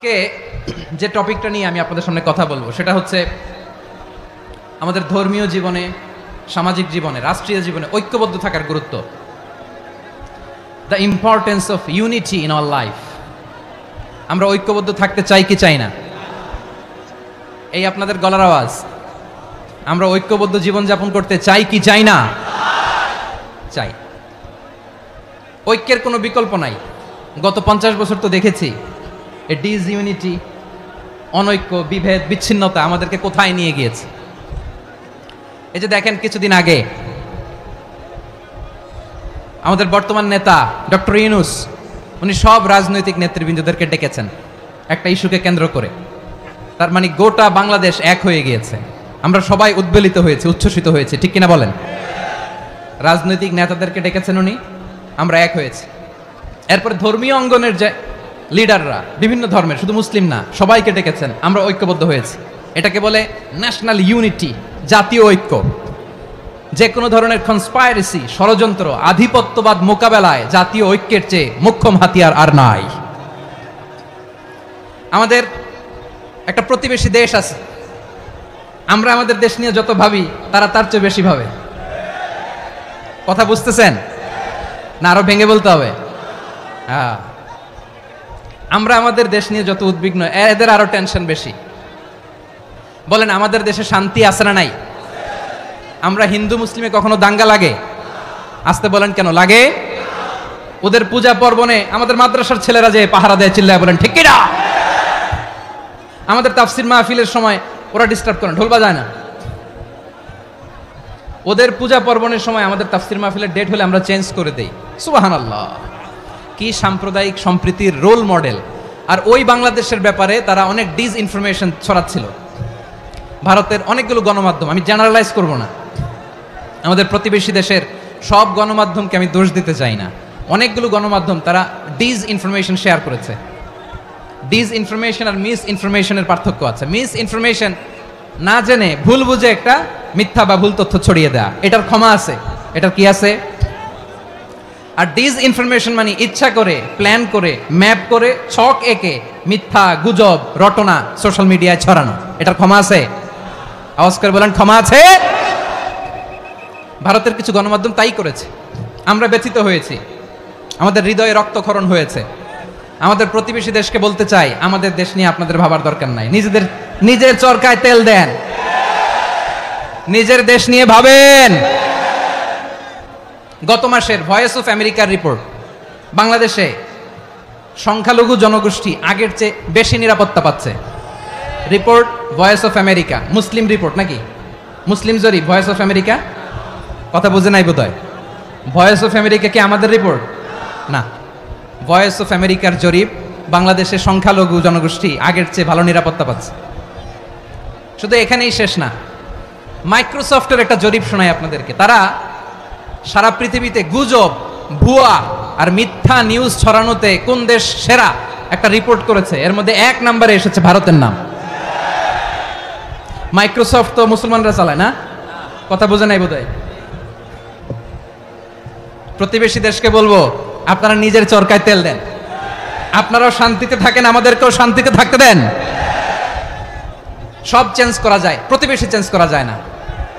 কে যে টপিকটা নিয়ে আমি আপনাদের সামনে কথা বলবো সেটা হচ্ছে আমাদের ধর্মীয় জীবনে, সামাজিক জীবনে, রাষ্ট্রীয় জীবনে ঐক্যবদ্ধ থাকার গুরুত্ব। The importance of unity in our life. আমরা ঐক্যবদ্ধ থাকতে চাই কি চাই না? এই আপনাদের গলার আওয়াজ। আমরা ঐক্যবদ্ধ জীবনযাপন করতে চাই কি চাই না? চাই। ঐক্যের কোনো বিকল্প নাই। গত 50 বছর তো দেখেছি ডিসইউনিটি, অনৈক্য, বিভেদ, বিচ্ছিন্নতা আমাদেরকে কোথায় নিয়ে গিয়েছে। এই যে দেখেন, কিছুদিন আগে আমাদের বর্তমান নেতা ডক্টর ইউনূস, উনি সব রাজনৈতিক নেতৃবৃন্দদেরকে ডেকেছেন একটা ইস্যুকে কেন্দ্র করে। তার মানে গোটা বাংলাদেশ এক হয়ে গিয়েছে। আমরা সবাই উদ্বেলিত হয়েছে, উচ্ছ্বসিত হয়েছে, ঠিক কিনা বলেন? রাজনৈতিক নেতাদেরকে ডেকেছেন উনি, আমরা এক হয়েছি। এরপরে ধর্মীয় অঙ্গনের যে লিডাররা, বিভিন্ন ধর্মের, শুধু মুসলিম না, সবাইকে ডেকেছেন, আমরা ঐক্যবদ্ধ হয়েছি। এটাকে বলে ন্যাশনাল ইউনিটি, জাতীয় ঐক্য। যে কোনো ধরনের কনস্পাইরেসি, ষড়যন্ত্র, আধিপত্যবাদ মোকাবেলায় জাতীয় ঐক্যের চেয়ে মোক্ষম হাতিয়ার আর নাই। আমাদের একটা প্রতিবেশী দেশ আছে, আমরা আমাদের দেশ নিয়ে যত ভাবি তারা তার চেয়ে বেশি ভাবে। কথা বুঝতেছেন না? আরো ভেঙে বলতে হবে। হ্যাঁ, আমরা আমাদের দেশ নিয়ে যত উদ্বিগ্ন, এদের আরো টেনশন বেশি। বলেন, আমাদের দেশে শান্তি আছে না নাই? আমরা হিন্দু মুসলিমে কখনো দাঙ্গা লাগে? আসতে বলেন, কেন লাগে? ওদের পূজা পার্বণে আমাদের মাদ্রাসার ছেলেরা যে পাহারা দেয়, চিল্লায় বলেন ঠিক কিনা? আমাদের তাফসির মাহফিলের সময় ওরা ডিস্টার্ব করে, ঢোল বাজায় না। ওদের পূজা পার্বণের সময় আমাদের তাফসির মাহফিলের ডেট হলে আমরা চেঞ্জ করে দেই। সুবহানাল্লাহ! কি সাম্প্রদায়িক সম্প্রীতির রোল মডেল। আর ওই বাংলাদেশের ব্যাপারে তারা অনেক ডিসইনফরমেশন ছড়াচ্ছিল। ভারতের অনেকগুলো গণমাধ্যম, আমি জেনারেলাইজ করব না, আমাদের প্রতিবেশী দেশের সব গণমাধ্যমকে আমি দোষ দিতে চাই না। অনেকগুলো গণমাধ্যম তারা ডিসইনফরমেশন শেয়ার করেছে। ডিসইনফরমেশন আর মিস ইনফরমেশনের পার্থক্য আছে। মিস ইনফরমেশন না জেনে ভুল বুঝে একটা মিথ্যা বা ভুল তথ্য ছড়িয়ে দেয়া, এটার ক্ষমা আছে, এটার কি আছে? আর ডিসইনফরমেশন মানে ইচ্ছা করে, প্ল্যান করে, ম্যাপ করে, ছক এঁকে মিথ্যা, গুজব, রটনা সোশ্যাল মিডিয়ায় ছড়ানো, এটার ক্ষমা আছে? আওয়াজ করে বলেন, ক্ষমা আছে? ভারতের কিছু গণমাধ্যম তাই করেছে। আমরা ব্যথিত হয়েছি, আমাদের হৃদয়ে রক্তক্ষরণ হয়েছে। আমাদের প্রতিবেশী দেশকে বলতে চাই, আমাদের দেশ নিয়ে আপনাদের ভাবার দরকার নাই। নিজের চরকায় তেল দেন, নিজের দেশ নিয়ে ভাবেন। গত মাসের ভয়েস অফ আমেরিকার রিপোর্ট, বাংলাদেশে সংখ্যালঘু জনগোষ্ঠী আগের চেয়ে বেশি নিরাপত্তা পাচ্ছে। Report voice of America, Muslim report নাকি? মুসলিম জরিপ, ভয়েস অফ আমেরিকা। কথা বুঝে নাই বোধহয়। ভয়েস অফ আমেরিকা কি আমাদের রিপোর্ট? না, ভয়েস অফ আমেরিকার জরিপ, বাংলাদেশের সংখ্যালঘু জনগোষ্ঠী আগের চেয়ে ভালো নিরাপত্তা পাচ্ছে। শুধু এখানেই শেষ না, মাইক্রোসফটের একটা জরিপ শোনায় আপনাদেরকে। তারা সারা পৃথিবীতে গুজব, ভুয়া আর মিথ্যা নিউজ ছড়ানোতে কোন দেশ সেরা একটা রিপোর্ট করেছে। এর মধ্যে 1 নম্বরে এসেছে ভারতের নাম। মাইক্রোসফট তো মুসলমানরা চালায় না? কথা বোঝে নাই বোধহয়। প্রতিবেশী দেশকে বলবো, আপনারা নিজের চরকায় তেল দেন, আপনারাও শান্তিতে থাকেন, আমাদেরকেও শান্তিতে থাকতে দেন। সব চেঞ্জ করা যায়, প্রতিবেশী চেঞ্জ করা যায় না।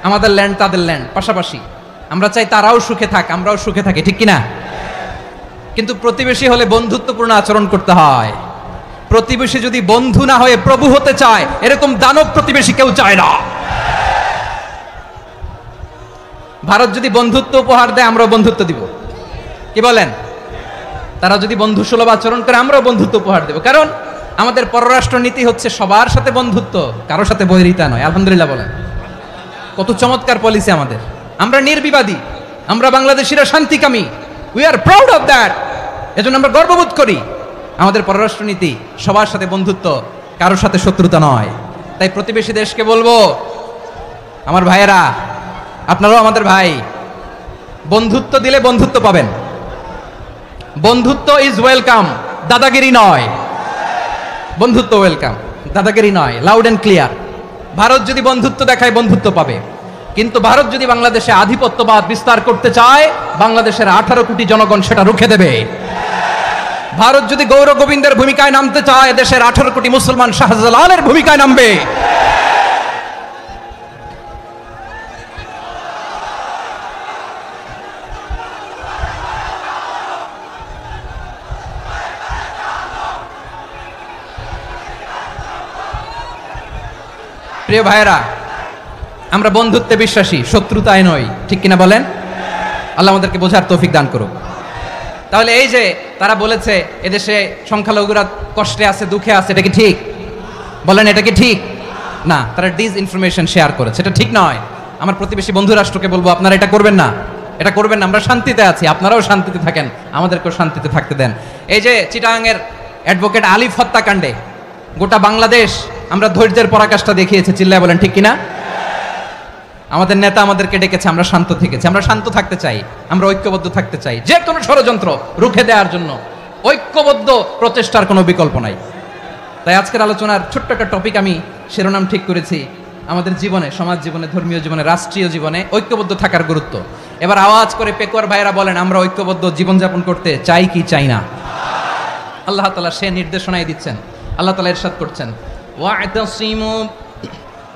আমাদের ল্যান্ড তাদের ল্যান্ড, পাশাপাশি। আমরা চাই তারাও সুখে থাক, আমরাও সুখে থাকি, ঠিক কিনা? কিন্তু প্রতিবেশী হলে বন্ধুত্বপূর্ণ আচরণ করতে হয়। প্রতিবেশী যদি বন্ধু না হয়ে প্রভু হতে চায়, এরকম দানব প্রতিবেশী কেউ চায় না। ভারত যদি বন্ধুত্ব উপহার দেয়, আমরাও বন্ধুত্ব দিব। কি বলেন? তারা যদি বন্ধু সুলভ আচরণ করে, আমরাও বন্ধুত্ব উপহার দেব। কারণ আমাদের পররাষ্ট্র নীতি হচ্ছে সবার সাথে বন্ধুত্ব, কারোর সাথে বৈরিতা নয়। আলহামদুলিল্লাহ বলেন, কত চমৎকার পলিসি আমাদের। আমরা নির্বিবাদী, আমরা বাংলাদেশিরা শান্তিকামী। We are proud of that. এজন্য আমরা গর্ববোধ করি। আমাদের পররাষ্ট্র নীতি সবার সাথে বন্ধুত্ব, কারোর সাথে শত্রুতা নয়। তাই প্রতিবেশী দেশকে বলবো, আমার ভাইয়েরা, আপনারাও আমাদের ভাই। বন্ধুত্ব দিলে বন্ধুত্ব পাবেন। বন্ধুত্ব ইজ ওয়েলকাম, দাদাগিরি নয়। বন্ধুত্ব ওয়েলকাম, দাদাগিরি নয়। Loud and clear. ভারত যদি বন্ধুত্ব দেখায়, বন্ধুত্ব পাবে। কিন্তু ভারত যদি বাংলাদেশে আধিপত্যবাদ বিস্তার করতে চায়, বাংলাদেশের 18 কোটি জনগণ সেটা রুখে দেবে। ভারত যদি গৌর গোবিন্দের ভূমিকায় নামতে চায়, দেশের 18 কোটি মুসলমান শাহজালালের ভূমিকায় নামবে। প্রিয় ভাইরা, আমরা বন্ধুত্বে বিশ্বাসী, শত্রুতায় নয়, ঠিক কিনা বলেন? আল্লাহ আমাদেরকে বোঝার তৌফিক দান করুক। তাহলে এই যে তারা বলেছে এদেশে সংখ্যালঘুরা কষ্টে আছে, দুঃখে আছে, এটা কি ঠিক? বলেন, এটা কি ঠিক? না, তারা ডিসইনফরমেশন শেয়ার করেছে, এটা ঠিক নয়। আমার প্রতিবেশী বন্ধু রাষ্ট্রকে বলবো, আপনারা এটা করবেন না, এটা করবেন না। আমরা শান্তিতে আছি, আপনারাও শান্তিতে থাকেন, আমাদেরকেও শান্তিতে থাকতে দেন। এই যে চিটাগাংয়ের অ্যাডভোকেট আলিফ হত্যাকাণ্ডে গোটা বাংলাদেশ আমরা ধৈর্যের পরাকাষ্ঠা দেখিয়েছে, চিল্লায় বলেন ঠিক কিনা? আমাদের নেতা আমাদেরকে ডেকেছে, আমরা শান্ত থেকেছি। আমরা শান্ত থাকতে চাই, আমরা ঐক্যবদ্ধ থাকতে চাই। যে কোনো ষড়যন্ত্র রুখে দেওয়ার জন্য ঐক্যবদ্ধ প্রচেষ্টার কোনো বিকল্প নাই। তাই আজকের আলোচনার ছোট্ট একটা টপিক আমি শিরোনাম ঠিক করেছি, আমাদের জীবনে, সমাজ জীবনে, ধর্মীয় জীবনে, রাষ্ট্রীয় জীবনে ঐক্যবদ্ধ থাকার গুরুত্ব। এবার আওয়াজ করে পেকুয়ার ভাইয়েরা বলেন, আমরা ঐক্যবদ্ধ জীবনযাপন করতে চাই কি চাই না? আল্লাহ তাআলা সে নির্দেশনাই দিচ্ছেন। আল্লাহ তাআলা ইরশাদ করছেন, ওয়া'তাসিমু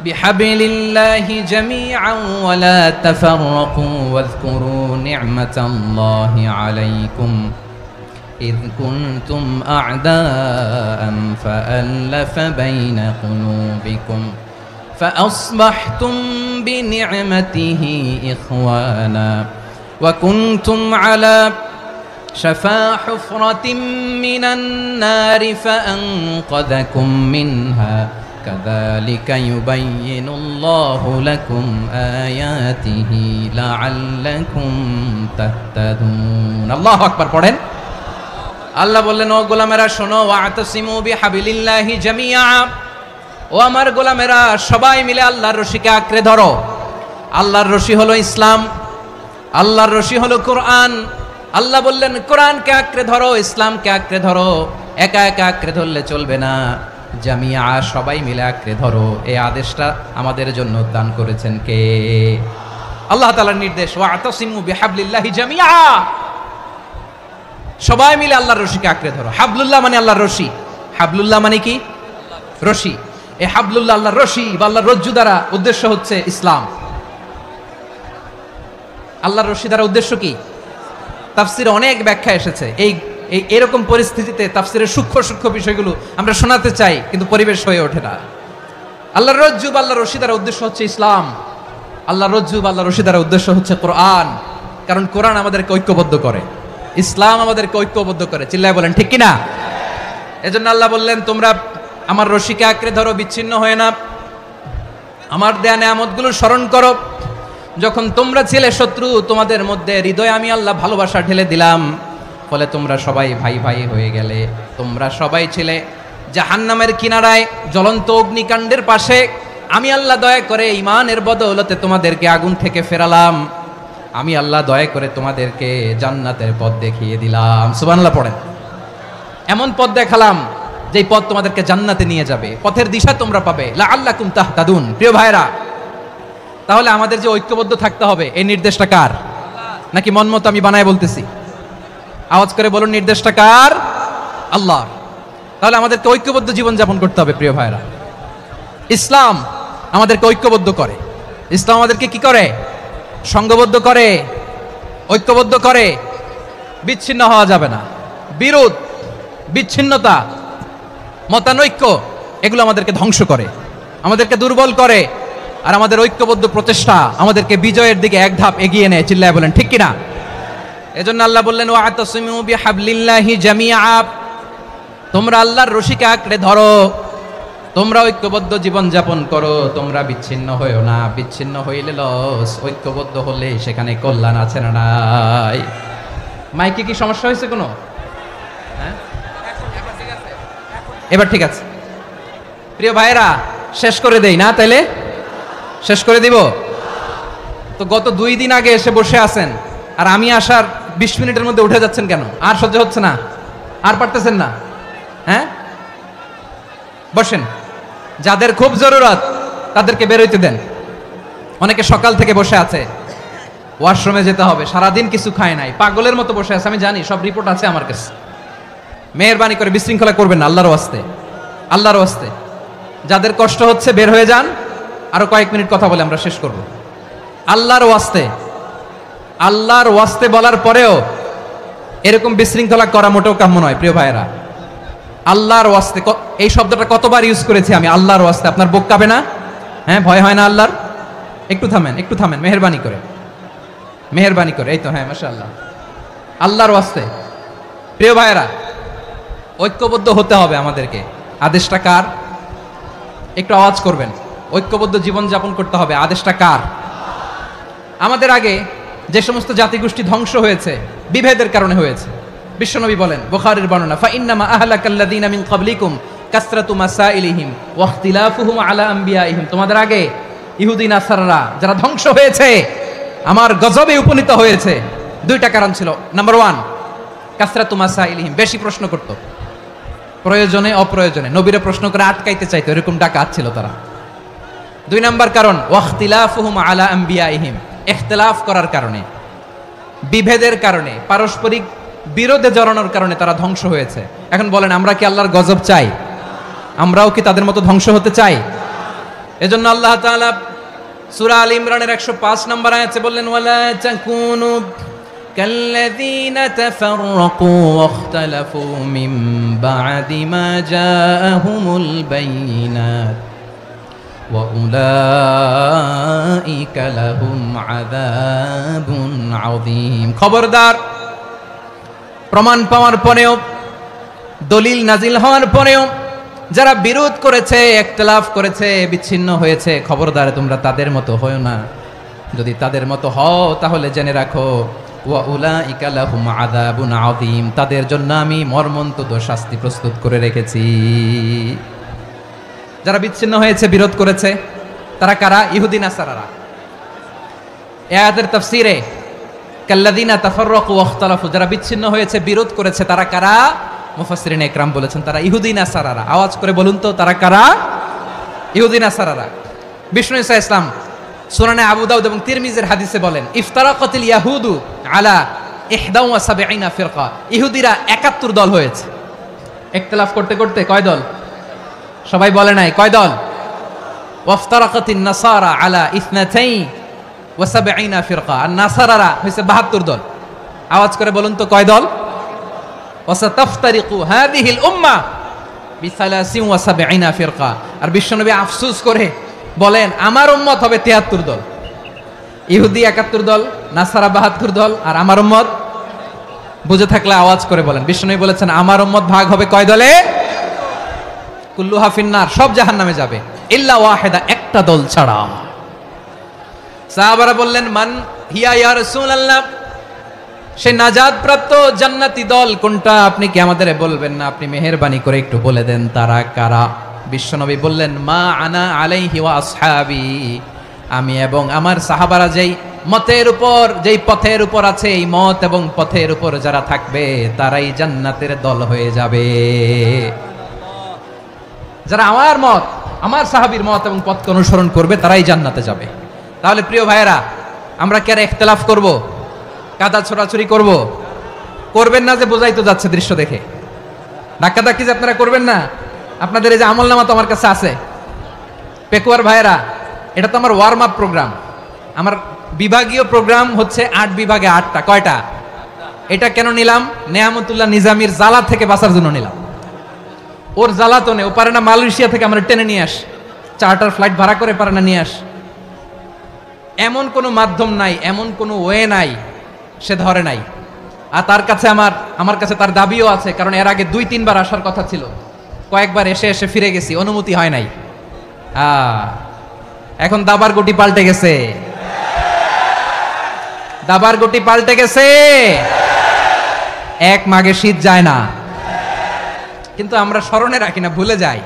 বিহাবিলিল্লাহি জামিআন ওয়া লা তাফাররাকু ওয়াযকুরু নি'মাতাল্লাহি আলাইকুম إذ كنتم أعداء فألف بين قلوبكم فأصبحتم بنعمته إخوانا وكنتم على شفا حفرة من النار فأنقذكم منها كذلك يبين الله لكم آياته لعلكم تهتدون الله أكبر পড়েন। আল্লাহ বললেন, ও গোলামেরা শোনো, ওয়া'তাসিমু বিহাবিলিল্লাহি জামিআ, ও আমার গোলামেরা সবাই মিলে আল্লাহর রশিকে আঁকড়ে ধরো। আল্লাহর রশি হলো ইসলাম, আল্লাহর রশি হলো কোরআন। আল্লাহ বললেন কোরআনকে আঁকড়ে ধরো, ইসলামকে আঁকড়ে ধরো। একা একা আঁকড়ে ধরলে চলবে না, জামিআ সবাই মিলে আঁকড়ে ধরো। এই আদেশটা আমাদের জন্য দান করেছেন কে? আল্লাহ তাআলার নির্দেশ, ওয়া'তাসিমু বিহাবলিল্লাহি জামিআ, সবাই মিলে আল্লাহর রশিকে আঁকড়ে ধরো। হাবলুল্লাহ মানে আল্লাহর রশি। হাবলুল্লাহ মানে কি? রশি। এই হাবলুল্লাহ আল্লাহর রশি বা আল্লাহর রজ্জু দ্বারা উদ্দেশ্য হচ্ছে ইসলাম। আল্লাহর রশি দ্বারা উদ্দেশ্য কি? তাফসিরে অনেক ব্যাখ্যা এসেছে। এরকম পরিস্থিতিতে তাফসিরের সূক্ষ্ম সূক্ষ্ম বিষয়গুলো আমরা শোনাতে চাই, কিন্তু পরিবেশ হয়ে ওঠে না। আল্লাহর রজ্জু বা আল্লাহর রশি দ্বারা উদ্দেশ্য হচ্ছে ইসলাম। আল্লাহর রজ্জু বা আল্লাহর রশি দ্বারা উদ্দেশ্য হচ্ছে কোরআন, কারণ কোরআন আমাদেরকে ঐক্যবদ্ধ করে, ইসলাম আমাদেরকে ঐক্যবদ্ধ করে। চিল্লায় বলেন ঠিক কিনা? এজন্য আল্লাহ বললেন, তোমরা আমার রশিকে আঁকড়ে ধরো, বিচ্ছিন্ন হয়ে না। আমার দেয়া নেয়ামতগুলো স্মরণ করো। যখন তোমরা ছিলে শত্রু, তোমাদের মধ্যে হৃদয়ে আমি আল্লাহ ভালোবাসা ঢেলে দিলাম, ফলে তোমরা সবাই ভাই ভাই হয়ে গেলে। তোমরা সবাই ছিলে জাহান্নামের কিনারায়, জ্বলন্ত অগ্নিকাণ্ডের পাশে। আমি আল্লাহ দয়া করে ঈমানের বদৌলতে তোমাদেরকে আগুন থেকে ফেরালাম। আমি আল্লাহ দয়া করে তোমাদেরকে জান্নাতের পথ দেখিয়ে দিলাম। সুবহানাল্লাহ পড়েন। এমন পথ দেখালাম যেই পথ তোমাদেরকে জান্নাতে নিয়ে যাবে, পথের দিশা তোমরা পাবে। লাআল্লাকুম তাহতাদুন। প্রিয় ভাইরা, তাহলে আমাদের যে ঐক্যবদ্ধ থাকতে হবে, এই নির্দেশটা কার? নাকি মন মতো আমি বানায় বলতেছি? আওয়াজ করে বলুন, নির্দেশটা কার? আল্লাহ। তাহলে আমাদেরকে ঐক্যবদ্ধ জীবন যাপন করতে হবে। প্রিয় ভাইরা, ইসলাম আমাদেরকে ঐক্যবদ্ধ করে। ইসলাম আমাদেরকে কি করে? সংঘবদ্ধ করে, ঐক্যবদ্ধ করে। বিচ্ছিন্ন হওয়া যাবে না। বিরোধ, বিচ্ছিন্নতা, মতানৈক্য, এগুলো আমাদেরকে ধ্বংস করে, আমাদেরকে দুর্বল করে। আর আমাদের ঐক্যবদ্ধ প্রচেষ্টা আমাদেরকে বিজয়ের দিকে এক ধাপ এগিয়ে নেয়। চিল্লায় বলেন ঠিক কিনা? এজন্য আল্লাহ বললেন, ওয়া'তাসিমু বিহাবলিল্লাহি জামিআ, তোমরা আল্লাহর রশিকে আঁকড়ে ধরো, তোমরা ঐক্যবদ্ধ জীবন যাপন করো, তোমরা বিচ্ছিন্ন হইও না। বিচ্ছিন্ন হইলে লস, ঐক্যবদ্ধ হলে সেখানে কল্যাণ আছে না নাই? মাইকে কি সমস্যা হয়েছে কোনো? হ্যাঁ, এবার ঠিক আছে। প্রিয় ভাইরা, শেষ করে দেই না? তাইলে শেষ করে দিব তো। গত 2 দিন আগে এসে বসে আছেন, আর আমি আসার 20 মিনিটের মধ্যে উঠে যাচ্ছেন কেন? আর সহ্য হচ্ছে না? আর পারতেছেন না? হ্যাঁ, বসেন। যাদের খুব জরুরত তাদেরকে বের হইতে দেন। অনেকে সকাল থেকে বসে আছে, ওয়াশরুমে যেতে হবে, সারাদিন কিছু খায় নাই, পাগলের মতো বসে আছে। আমি জানি, সব রিপোর্ট আছে আমার কাছে। মেহেরবানি করে বিশৃঙ্খলা করবেন না, আল্লাহর ওয়াস্তে, আল্লাহর ওয়াস্তে। যাদের কষ্ট হচ্ছে বের হয়ে যান, আরো কয়েক মিনিট কথা বলে আমরা শেষ করব। আল্লাহর ওয়াস্তে, আল্লাহর ওয়াস্তে বলার পরেও এরকম বিশৃঙ্খলা করা মোটেও কাম্য নয় প্রিয় ভাইয়েরা। আল্লাহর ওয়াস্তে, এই শব্দটা কতবার ইউজ করেছি আমি, আল্লাহর ওয়াস্তে। আপনার বুক কাঁপে না? হ্যাঁ, ভয় হয় না আল্লাহর? একটু থামেন, একটু থামেন, মেহেরবানি করে, মেহেরবানি করে। এই তো, হ্যাঁ, মাশাআল্লাহ। আল্লাহর ওয়াস্তে প্রিয় ভাইয়েরা, ঐক্যবদ্ধ হতে হবে আমাদেরকে। আদেশটা কার? একটু আওয়াজ করবেন। ঐক্যবদ্ধ জীবন যাপন করতে হবে। আদেশটা কার? আমাদের আগে যে সমস্ত জাতিগোষ্ঠী ধ্বংস হয়েছে বিভেদের কারণে হয়েছে। বিশ্বনবী বলেন, বুখারীর বর্ণনা, ফাইন্নামা আহলাকাল্লাযীনা মিন ক্বাবলিকুম কাসরাতু মাসাইলিহিম ওয়া ইখতিলাফুহুম আলা আম্বিয়াইহিম। তোমাদের আগে ইহুদি নাসারারা যারা ধ্বংস হয়েছে, আমার গজবে উপনীত হয়েছে, দুইটা কারণ ছিল। নাম্বার 1, কাসরাতু মাসাইলিহিম, বেশি প্রশ্ন করত, প্রয়োজনে অপ্রয়োজনে নবীরে প্রশ্ন করে আটকাইতে চাইতো, এরকম ডাকাত ছিল তারা। 2 নাম্বার কারণ, ওয়া ইখতিলাফুহুম আলা আম্বিয়াইহিম, ইখতিলাফ করার কারণে, বিভেদের কারণে, পারস্পরিক বিরোধে জড়ানোর কারণে তারা ধ্বংস হয়েছে। এখন বলেন, আমরা কি আল্লাহর গজব চাই? আমরাও কি তাদের মতো ধ্বংস হতে চাই? এজন্য আল্লাহ তাআলা সূরা আল ইমরানের 105 নম্বর আয়াতে বললেন, ওয়ালা তাকুনু কাল্লাযীনা তাফাররাকু ওয়াখতালাফু মিন বা'দি মা জাআহুমুল বাইয়িনাত ওয়া উলাইকা লাহুম আযাবুন আযীম। খবরদার, প্রমাণ পাওয়ার পরেও, দলিল নাজিল হওয়ার পরেও যারা বিরোধ করেছে, ইখতিলাফ করেছে, বিচ্ছিন্ন হয়েছে, খবরদার তোমরা তাদের মতো হয়ো না। যদি তাদের মতো হও তাহলে জেনে রাখো, ওয়া উলাইকা লাহুম আযাবুন আযীম, তাদের জন্য আমি মর্মন্তুদ শাস্তি প্রস্তুত করে রেখেছি। যারা বিচ্ছিন্ন হয়েছে, বিরোধ করেছে, তারা কারা? ইহুদি নাসারারা। এই আয়াতের তাফসীরে কাল্লাযীনা তাফাররাকু ওয়া ইখতালাফু, যারা বিচ্ছিন্ন হয়েছে, বিরোধ করেছে, তারা কারা? মুফাসসিরিন ইকরাম বলেছেন তারা ইহুদি নাসারারা। আওয়াজ করে বলুন তো, তারা কারা? ইহুদি নাসারারা। বিষ্ণু ঈসা ইসলাম সুনানে আবু দাউদ এবং তিরমিজির হাদিসে বলেন, ইফতারাকাতিল ইয়াহুদু আলা 71 ফিরকা, ইহুদিরা 71 দল হয়েছে। ইখতিলাফ করতে করতে কয় দল? সবাই বলে নাই, কয় দল? ওয়াফতারাকাতিন নাসারা আলা 72 ফিরকা, আর নাসারারা হয়েছে 72 দল। আওয়াজ করে বলুন তো, কয় দল? ওয়াসাতাফতারিকু হাযিহিল উম্মাহ বি73 ফিরকা। আর বিশ্বনবী আফসোস করে বলেন, আমার উম্মত হবে 73 দল। ইহুদি 71 দল, নাসারা 72 দল, আর আমার উম্মত, বুঝে থাকলে আওয়াজ করে বলেন। বিশ্বনবী বলেছেন, আমার উম্মত ভাগ হবে কয় দলে? কুল্লুহা ফিন্নার, সব জাহান্নামে যাবে, ইল্লা ওয়াহিদা, একটা দল ছাড়া। সাহাবারা বললেন, মান হিয়া ইয়া রাসূলুল্লাহ, সে নাজাত প্রাপ্ত জান্নাতি দল কোনটা? আপনি কি আমাদের বলবেন না? আপনি মেহেরবানি করে একটু বলে দেন তারা কারা। বিশ্বনবী বললেন, মা আনা আলাইহি ওয়া আসহাবি, আমি এবং আমার সাহাবারা যেই মতের উপর, যেই পথের উপর আছে, এই মত এবং পথের উপর যারা থাকবে তারাই জান্নাতের দল হয়ে যাবে। যারা আমার মত, আমার সাহাবীর মত এবং পথকে অনুসরণ করবে তারাই জান্নাতে যাবে। তাহলে প্রিয় ভাইয়েরা, আমরা কি আর ইখতিলাফ করব? কাদা ছোড়াছুরি করব? করবেন না যে বোঝাই তো যাচ্ছে দৃশ্য দেখে। ধাক্কাধাক্কি যে আপনারা করবেন না। আপনাদের এই যে আমলনামা তো আমার কাছে আছে। পেকুয়ার ভাইয়েরা, এটা তো আমার ওয়ার্ম আপ প্রোগ্রাম। আমার বিভাগীয় প্রোগ্রাম হচ্ছে 8 বিভাগে 8টা। কয়টা? এটা কেন নিলাম? নেয়ামতুল্লাহ নিজামীর জ্বালা থেকে বাঁচার জন্য নিলাম। ওর জ্বালাতনে ও পারে না মালয়েশিয়া থেকে আমরা টেনে নিয়ে আস, চার্টার ফ্লাইট ভাড়া করে পারে না নিয়ে আস। এমন কোনো মাধ্যম নাই, এমন কোনো ওয়ে নাই সে ধরে নাই। আর তার কাছে আমার কাছে তার দাবিও আছে, কারণ এর আগে 2-3 বার আসার কথা ছিল, কয়েকবার এসে এসে ফিরে গেছি, অনুমতি হয় নাই। এখন দাবার গুটি পাল্টে গেছে, দাবার গুটি পাল্টে গেছে। এক মাঘে শীত যায় না, কিন্তু আমরা স্মরণে রাখি না, ভুলে যাই।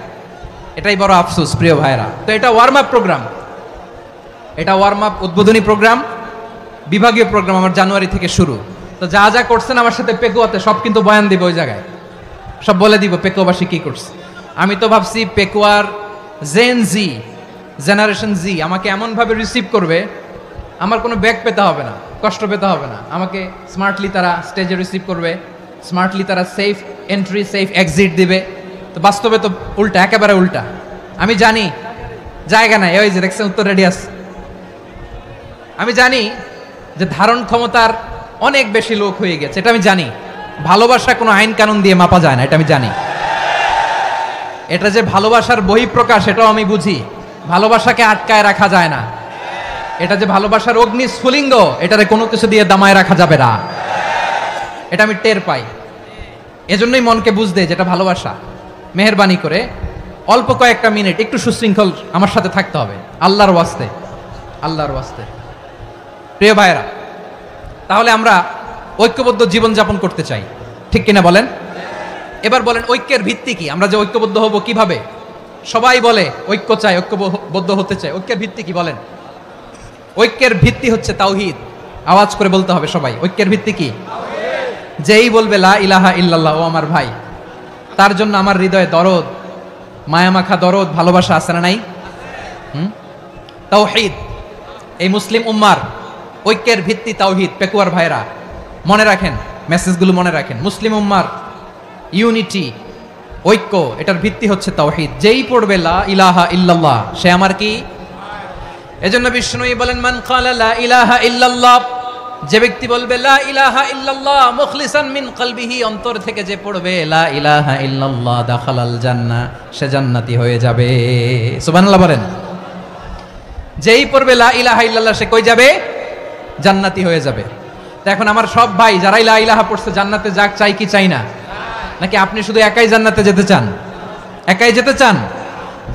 এটাই বড় আফসোস প্রিয় ভাইরা। তো এটা ওয়ার্ম আপ প্রোগ্রাম, এটা ওয়ার্ম আপ উদ্বোধনী প্রোগ্রাম, বিভাগীয় প্রোগ্রাম আমার জানুয়ারি থেকে শুরু। তো যা যা করছেন আমার সাথে পেকুয়াতে সব কিন্তু বয়ান দিব, ওই জায়গায় সব বলে দিব পেকুয়াবাসী কি করছে। আমি তো ভাবছি পেকুয়ার জেনারেশন জি আমাকে এমনভাবে রিসিভ করবে, আমার কোনো ব্যাক পেতে হবে না, কষ্ট পেতে হবে না। আমাকে স্মার্টলি তারা স্টেজে রিসিভ করবে, স্মার্টলি তারা সেফ এন্ট্রি সেফ এক্সিট দিবে, তো বাস্তবে তো উল্টা, একেবারে উল্টা। আমি জানি জায়গা নাই, ওই যে দেখছেন উত্তর রেডিয়াস। আমি জানি যে ধারণ ক্ষমতার অনেক বেশি লোক হয়ে গেছে, এটা আমি জানি। ভালোবাসা কোনো আইন কানুন দিয়ে মাপা যায় না, এটা আমি জানি। এটা যে ভালোবাসার বহিঃপ্রকাশ এটাও আমি বুঝি। ভালোবাসাকে আটকায় রাখা যায় না। এটা যে ভালোবাসার অগ্নি স্ফুলিঙ্গ, এটারে কোনো কিছু দিয়ে দামায় রাখা যাবে না, এটা আমি টের পাই। এজন্যই মনকে বুঝতে যেটা ভালোবাসা। মেহেরবানি করে অল্প কয়েকটা মিনিট একটু সুশৃঙ্খল আমার সাথে থাকতে হবে, আল্লাহর ওয়াস্তে, আল্লাহর ওয়াস্তে। প্রিয় ভাইরা, তাহলে আমরা ঐক্যবদ্ধ জীবনযাপন করতে চাই, ঠিক কিনা বলেন? এবার বলেন ঐক্যের ভিত্তি কি? আমরা যে ঐক্যবদ্ধ হব কিভাবে? সবাই বলে ঐক্য চাই, ঐক্যবদ্ধ হতে চাই। ঐক্যের ভিত্তি কি বলেন? ঐক্যের ভিত্তি হচ্ছে তাওহীদ। আওয়াজ করে বলতে হবে সবাই, ঐক্যের ভিত্তি কি? যেই বলবে লা ইলাহা ইল্লাল্লাহ, ও আমার ভাই, তার জন্য আমার হৃদয়ে দরদ, মায়ামাখা দরদ, ভালোবাসা আছে না নাই? তাওহীদ। এই মুসলিম উম্মার ঐক্যের ভিত্তি তাওহীদ। পেকুয়ার ভাইরা মনে রাখেন, মেসেজগুলো মনে রাখেন। মুসলিম উম্মার ইউনিটি, ঐক্য, এটার ভিত্তি হচ্ছে তাওহীদ। যেই পড়বে লা ইলাহা ইল্লাল্লাহ, সে আমার কি? এজন্য বিষ্ণুই বলেন মান ক্বালা লা ইলাহা ইল্লাল্লাহ, যে ব্যক্তি বলবে লা ইলাহা ইল্লাল্লাহ মুখলিসান মিন কলবিহি, অন্তর থেকে যে পড়বে লা ইলাহা ইল্লাল্লাহ, দাখালাল জান্নাহ, সে জান্নাতি হয়ে যাবে। সুবহানাল্লাহ বলেন। যেই পড়বে লা ইলাহা ইল্লাল্লাহ, সে কই যাবে? জান্নাতি হয়ে যাবে। তো এখন আমার সব ভাই যারাই লা ইলাহা পড়ছে জান্নাতে যাক, চাই কি চাই না? নাকি আপনি শুধু একাই জান্নাতে যেতে চান? একাই যেতে চান?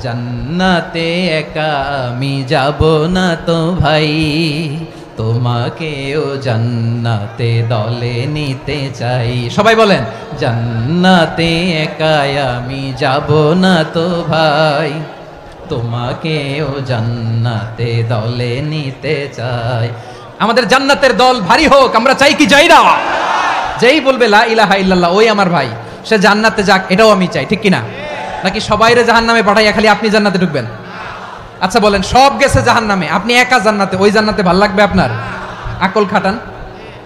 জান্নাতে একা আমি যাব না তো ভাই, তোমাকেও জান্নাতে দলে নিতে চাই। সবাই বলেন জান্নাতে একা আমি যাব না তো ভাই, তোমাকেও জান্নাতে দলে নিতে চাই। আমাদের জান্নাতের দল ভারী হোক, আমরা চাই কি চাই না? যেই বলবে লা ইলাহা ইল্লাল্লাহ, ওই আমার ভাই, সে জান্নাতে যাক, এটাও আমি চাই, ঠিক কিনা? নাকি সবাইরে জাহান্নামে পাঠাইয়া খালি আপনি জান্নাতে ঢুকবেন? আচ্ছা বলেন, সব গেছে জাহান্নামে, আপনি একা জান্নাতে, ওই জান্নাতে ভাল লাগবে আপনার? আকল খাটান।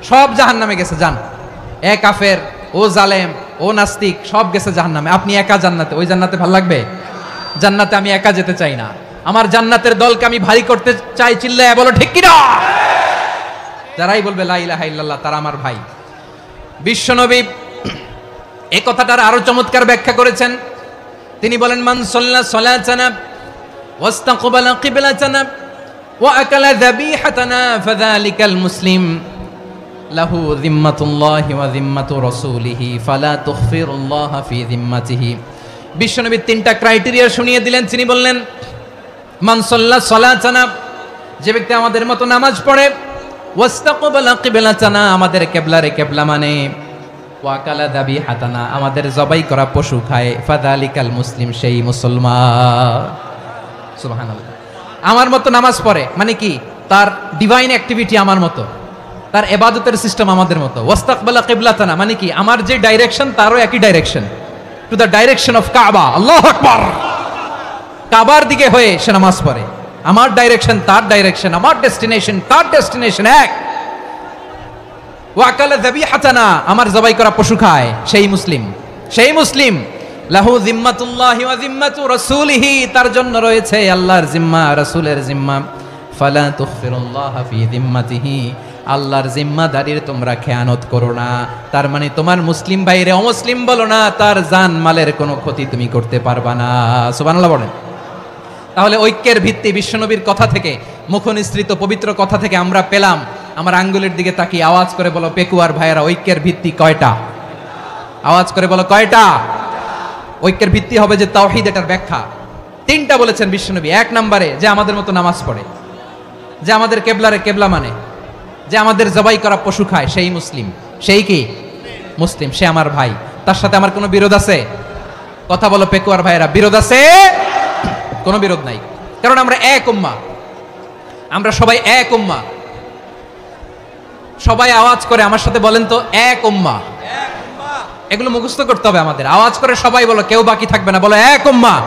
সব জাহান্নামে গেছে, যান। এ কাফের, ও জালেম, ও নাস্তিক, সব গেছে জাহান্নামে, আপনি একা জান্নাতে, ওই জান্নাতে ভাল লাগবে? জান্নাতে আমি একা যেতে চাই না, আমার জান্নাতের দলকে আমি ভারী করতে চাই। চিল্লায় বলো ঠিক কিনা? যারাই বলবে লা ইলাহা ইল্লাল্লাহ, তারা আমার ভাই। বিশ্বনবী এই কথাটার আরো চমৎকার ব্যাখ্যা করেছেন। তিনি বলেন মান সাল্লা সালাতানা ওয়াস্তাকবালা কিবলাতানা ওয়া আকালা যাবিহাতানা ফাযালিকাল মুসলিম লাহু যিম্মাতুল্লাহি ওয়া যিম্মাতু রাসূলিহি ফালা তুখফিরুল্লাহা ফি যিম্মাতিহি। বিশ্বনবী তিনটা ক্রাইটেরিয়া শুনিয়ে দিলেন। তিনি বললেন মান সাল্লা সালাতানা, যে ব্যক্তি আমাদের মতো নামাজ পড়ে, ওয়াস্তাকবালা কিবলাতানা, আমাদের কিবলারে কিবলা মানে, ওয়াকালা যাবিহাতানা, আমাদের জবাই করা পশু খায়, ফাযালিকাল মুসলিম, সেই মুসলমান। সুবহানাল্লাহ। আমার মতো নামাজ পড়ে মানে কি? তার ডিভাইন অ্যাক্টিভিটি আমার মতো, তার ইবাদতের সিস্টেম আমাদের মতো। ওয়াস্তাকবালা কিবলাতানা মানে কি? আমার যে ডাইরেকশন তারও একই direction, to the direction of কাবা। আল্লাহু আকবার। কাবার দিকে হয়ে সে নামাজ পড়ে। আমার ডাইরেকশন তার ডাইরেকশন, আমার ডেস্টিনেশন তার ডেস্টিনেশন এক। ওয়াকালা যাবিহাতানা, আমার জবাই করা পশু খায়, সেই মুসলিম, সেই মুসলিম। লাহু যিম্মাতুল্লাহি ওয়া যিম্মাতু রাসূলিহি, তার জন্য রয়েছে আল্লাহর জিম্মা, রাসূলের জিম্মা। ফালা তুখফিরুল্লাহা ফি যিম্মাতিহি, আল্লাহর জিম্মাদারির তোমরা খেয়ানত করো না। তার মানে তোমার মুসলিম ভাইরে অমুসলিম বলো না, তার জান মালের কোনো ক্ষতি তুমি করতে পারবা না। সুবহানাল্লাহ বলেন। তাহলে ঐক্যের ভিত্তি বিশ্বনবীর কথা থেকে, মুখনিসৃত পবিত্র কথা থেকে আমরা পেলাম। আমার আঙ্গুলের দিকে তাকিয়ে আওয়াজ করে বলো পেকুয়ার ভাইয়েরা, ঐক্যের ভিত্তি কয়টা? আওয়াজ করে বলো কয়টা? ঐক্যের ভিত্তি হবে যে তাওহীদ, এটার ব্যাখ্যা তিনটা বলেছেন বিশ্বনবী। এক নম্বরে যে আমাদের মতো নামাজ পড়ে, যে আমাদের কেবলারে কেবলা মানে, যে আমাদের জবাই করা পশু খায়, সেই মুসলিম। সেই কি? মুসলিম, সে আমার ভাই। তার সাথে আমার কোনো বিরোধ আছে? কথা বলো পেকুয়ার ভাইয়েরা, বিরোধ আছে? কোনো বিরোধ নাই, কারণ আমরা এক উম্মাহ, আমরা সবাই এক উম্মাহ। সবাই আওয়াজ করে আমার সাথে বলেন তো, এক উম্মাহ। এগুলো মুখস্থ করতে হবে আমাদের। আওয়াজ করে সবাই বলো, কেউ বাকি থাকবে না, বলো এক উম্মাহ।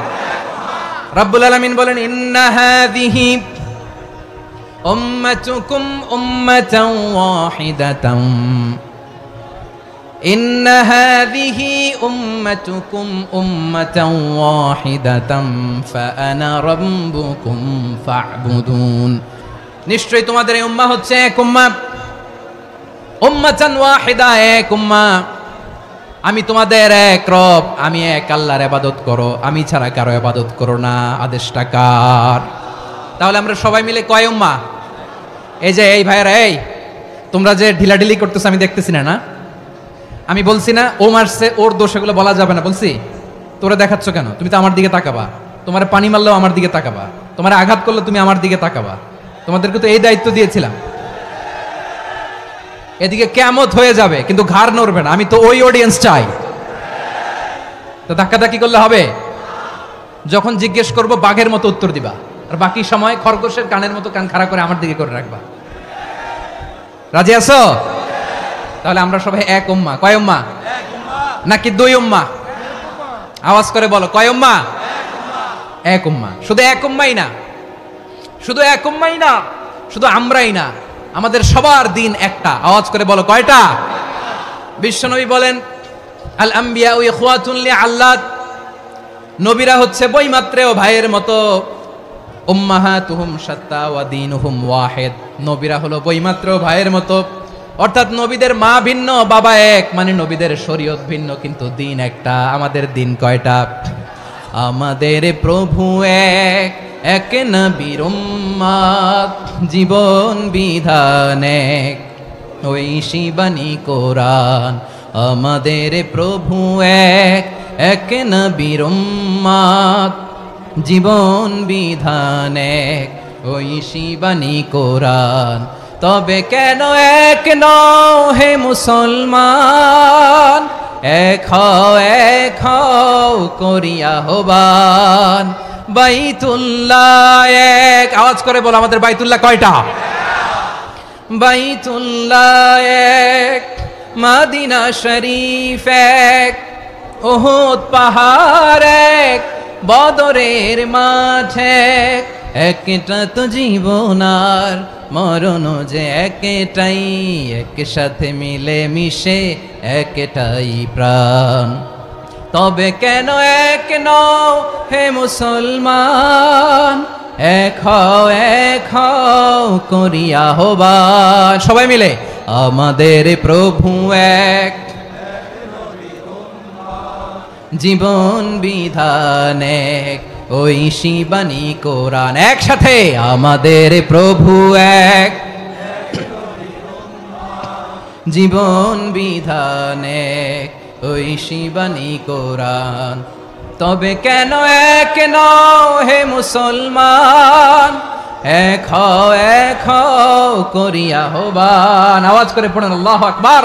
রব্বুল আলামিন বলেন ইন্না হাযিহি উম্মাতুকুম উম্মাতান ওয়াহিদাতান ইন্না হাযিহি উম্মাতুকুম উম্মাতান ওয়াহিদাতাম ফাআনা রাব্বুকুম ফা'বুদুন। নিশ্চয়ই তোমাদের এই উম্মাহ হচ্ছে এক উম্মাহ, উম্মাতান ওয়াহিদা, এক উম্মাহ। আমি তোমাদের এক রব, আমি এক আল্লাহর ইবাদত করো, আমি ছাড়া কারো ইবাদত করো না। আদেশটা কার? তাহলে আমরা সবাই মিলে কয় উম্মাহ? এই যে এই ভাইরা, এই তোমরা যে ঢিলাঢিলি করতেছ আমি দেখতেছি না। আমি বলছি না ও মারছে, ওর দোষ, এগুলো বলা যাবে না বলছি? তোরা দেখাচ্ছ কেন? তুমি তো আমার দিকে তাকাবা। তোমার পানি মারলেও আমার দিকে তাকাবা, তোমার আঘাত করলে তুমি আমার দিকে তাকাবা। তোমাদেরকে তো এই দায়িত্ব দিয়েছিলাম। এদিকে কিয়ামত হয়ে যাবে কিন্তু ঘাড় নড়বে না। আমি তো ওই অডিয়েন্স চাই। তো ধাক্কাধাক্কি করলে হবে? যখন জিজ্ঞেস করব বাঘের মতো উত্তর দিবা, আর বাকি সময় খরগোশের কানের মতো কান খাড়া করে আমার দিকে করে রাখবা। রাজি আছো? তাহলে আমরা সবাই এক উম্মাহ। কয় উম্মাহ? নাকি দুই উম্মাহ? আওয়াজ করে বলো, কয় উম্মাহ? এক উম্মাহ। শুধু এক উম্মাই না, শুধু এক উম্মাই না, শুধু আমরাই না, আমাদের সবার দিন একটা। আওয়াজ করে বলো, কয়টা? বিশ্বনবী বলেন, আল আম্বিয়া ইখওয়াতুন লিআল্লাত, নবীরা হচ্ছে বৈমাত্রেয় ভাইয়ের মতো। উম্মাহাতুহুম শাত্তা ওয়া দীনুহুম ওয়াহিদ, নবীরা হলো বৈমাত্রেয় ভাইয়ের মতো। অর্থাৎ নবীদের মা ভিন্ন, বাবা এক, মানে নবীদের শরীয়ত ভিন্ন, কিন্তু দিন একটা। আমাদের দিন কয়টা? আমাদের প্রভু এক, এক নবীর উম্মত, জীবন বিধান এক, ওই শিবানী কোরআন। আমাদের প্রভু এক, এক নবীর উম্মত, জীবন বিধান এক, ওই শিবানী কোরআন। তবে কেন এক নও হে মুসলমান? এক হও করিয়া আহ্বান। বাইতুল্লাহ এক, আওয়াজ করে বলো, আমাদের বাইতুল্লাহ কয়টা? বাইতুল্লাহ এক, মদিনা শরীফ এক, উহুদ পাহাড় এক, বদরের মাঠ এক। একটা তো জীবন আর মরণ যে একটাই, একসাথে মিলে মিশে একটাই প্রাণ। তবে কেন এক নও হে মুসলমান? এক হও করিয়া আহ্বান। সবাই মিলে, আমাদের প্রভু এক, জীবন বিধান এক, ওই শিবানী কোরআন। একসাথে, আমাদের প্রভু এক, জীবন বিধান এক, ওই শিবানী কোরআন। তবে কেন এক নও হে মুসলমান? এক হও করিয়া আহ্বান। আওয়াজ করে পড়েন আল্লাহু আকবার।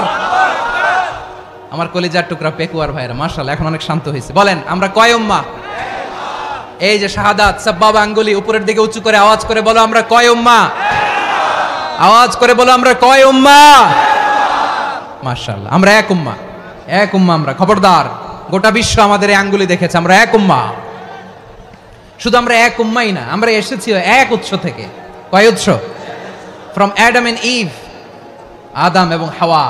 আমার কলিজার টুকরা পেকুয়ার ভাইরা, মাশাআল্লাহ এখন অনেক শান্ত হয়েছে। বলেন, আমরা কয় উম্মাহ? এই যে শাহাদাত, সাব্বাবা আঙ্গুলি উপরের দিকে উঁচু করে আওয়াজ করে বলো, আমরা কয় উম্মাহ? আওয়াজ করে বলো, আমরা কয় উম্মাহ? মাশাআল্লাহ, আমরা এক উম্মাহ, এক উম্মাহ আমরা। খবরদার, গোটা বিশ্ব আমাদের এই আঙ্গুলি দেখেছে, আমরা এক উম্মাহ। শুধু আমরা এক উম্মাই না, আমরা এসেছি এক উৎস থেকে। কয় উৎস? ফ্রম অ্যাডাম এন্ড ইভ, আদম এবং হাওয়া,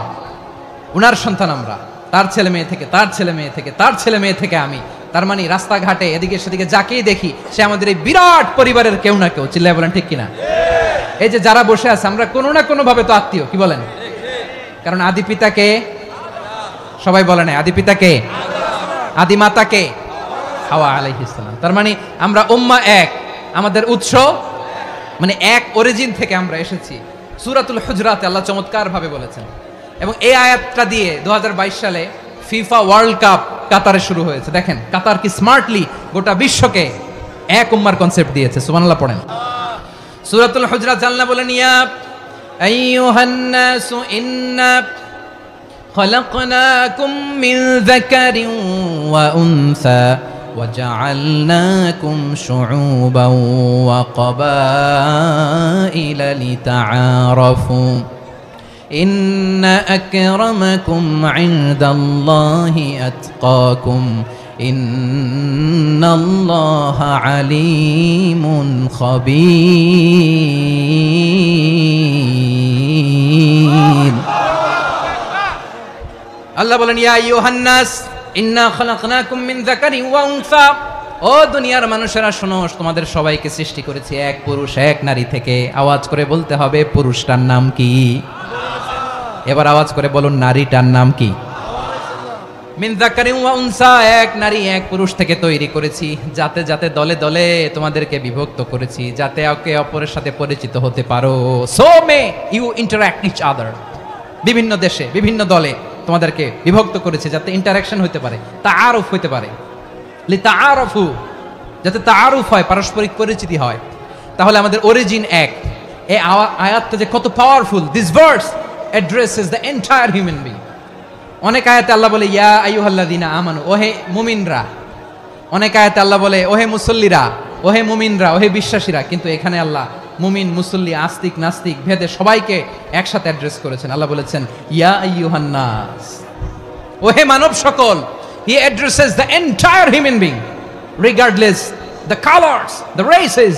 উনার সন্তান আমরা। তার ছেলে মেয়ে থেকে, তার ছেলে মেয়ে থেকে, তার ছেলে মেয়ে থেকে আমি। তার মানে রাস্তাঘাটে এদিকে সেদিকে যাকেই দেখি সে আমাদের এই বিরাট পরিবারের কেউ না কেউ। চিল্লায় বলেন ঠিক কিনা? এই যে যারা বসে আছে, আমরা কোনো না কোনো ভাবে তো আত্মীয়। কি বলেন? কারণ আদি পিতাকে সবাই বলে না, আদি পিতাকে, আদি মাতাকে হাওয়া আলাইহিস সালাম। তার মানে আমরা উম্মাহ এক, আমাদের উৎস মানে এক অরিজিন থেকে আমরা এসেছি। সূরাতুল হুজরাতে আল্লাহ চমৎকার ভাবে বলেছেন। এবং এই আয়াতটা দিয়ে 2022 সালে ফিফা ওয়ার্ল্ড কাপ কাতারে শুরু হয়েছে। দেখেন কাতার কি স্মার্টলি গোটা বিশ্বকে এক উম্মার কনসেপ্ট দিয়েছে। সুবহানাল্লাহ পড়েন। সূরাতুল হুজরাত আল্লাহ বলেন, ইয়া আইয়ুহান নাসু ইন্না খলাকনাকুম মিন যাকারিন ওয়া উনসা وجعلناكم شعوبا وقبائل لتعارفوا إن أكرمكم عند الله أتقاكم إن الله عليم خبير আল্লাহ বলেন ইয়া আইয়ুহান নাস ইন্না খালাকনাকুম মিন যাকারিন ওয়া উনসা, ও দুনিয়ার মানুষেরা শোনো, তোমাদের সবাইকে সৃষ্টি করেছি এক পুরুষ এক নারী থেকে। আওয়াজ করে বলতে হবে পুরুষটার নাম কি? এবার আওয়াজ করে বলুন নারীটার নাম কি? মিন যাকারিন ওয়া উনসা, এক নারী এক পুরুষ থেকে তৈরি করেছি, যাতে যাতে দলে দলে তোমাদেরকে বিভক্ত করেছি, যাতে একে অপরের সাথে পরিচিত হতে পারো। So may you interact each other, বিভিন্ন দেশে বিভিন্ন দলে তোমাদেরকে বিভক্ত করেছে যাতে ইন্টারাকশন হতে পারে, তাআরুফ হতে পারে, লিতাআরাফু, যাতে তাআরুফ হয়, পারস্পরিক পরিচিতি হয়। তাহলে আমাদের অরিজিন এক। এই আয়াতটা যে কত powerful! This verse addresses the entire human being. অনেক আয়াতে আল্লাহ বলে ইয়া আইয়ুহাল্লাযীনা আমানু, ওহে মুমিনরা। অনেক আয়াতে আল্লাহ বলে ওহে মুসল্লিরা, ওহে মুমিনরা, ওহে বিশ্বাসীরা। কিন্তু এখানে আল্লাহ মুমিন মুসল্লি আস্তিক নাস্তিক ভেদে সবাইকে একসাথে অ্যাড্রেস করেছেন। আল্লাহ বলেছেন ইয়া আইয়ুহান নাস, ওহে মানব সকল। হি addresses the entire human being regardless the colours, the races,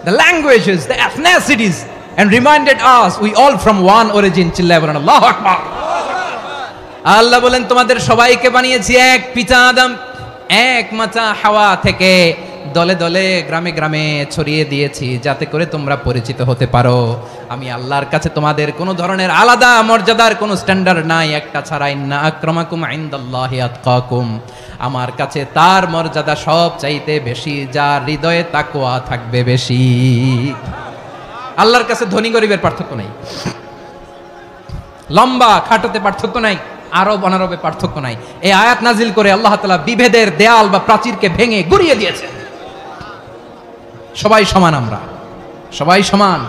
the languages, the এথনিসিটিস, and reminded us we all from one origin. চিল্লায় বলেন আল্লাহু আকবার। আল্লাহ বলেন তোমাদের সবাইকে বানিয়েছি এক পিতা আদম, এক মাতা হাওয়া থেকে, দলে দলে গ্রামে গ্রামে ছড়িয়ে দিয়েছি যাতে করে তোমরা পরিচিত হতে পারো। আমি আল্লাহর কাছে তোমাদের কোনো ধরনের আলাদা মর্যাদার কোনো স্ট্যান্ডার্ড নাই একটা ছাড়া। ইন্না আকরামাকুম ইনদাল্লাহি আতকাকুম, আমার কাছে তার মর্যাদা সব চাইতে বেশি যার হৃদয়ে তাকওয়া থাকবে বেশি। আল্লাহর কাছে ধনী গরিবের পার্থক্য নাই, লম্বা খাটোতে পার্থক্য নাই, আরব অনারবে পার্থক্য নাই। এই আয়াত নাজিল করে আল্লাহ তাআলা বিভেদের দেয়াল বা প্রাচীরকে ভেঙে গুড়িয়ে দিয়েছেন। সবাই সমান, আমরা সবাই সমান,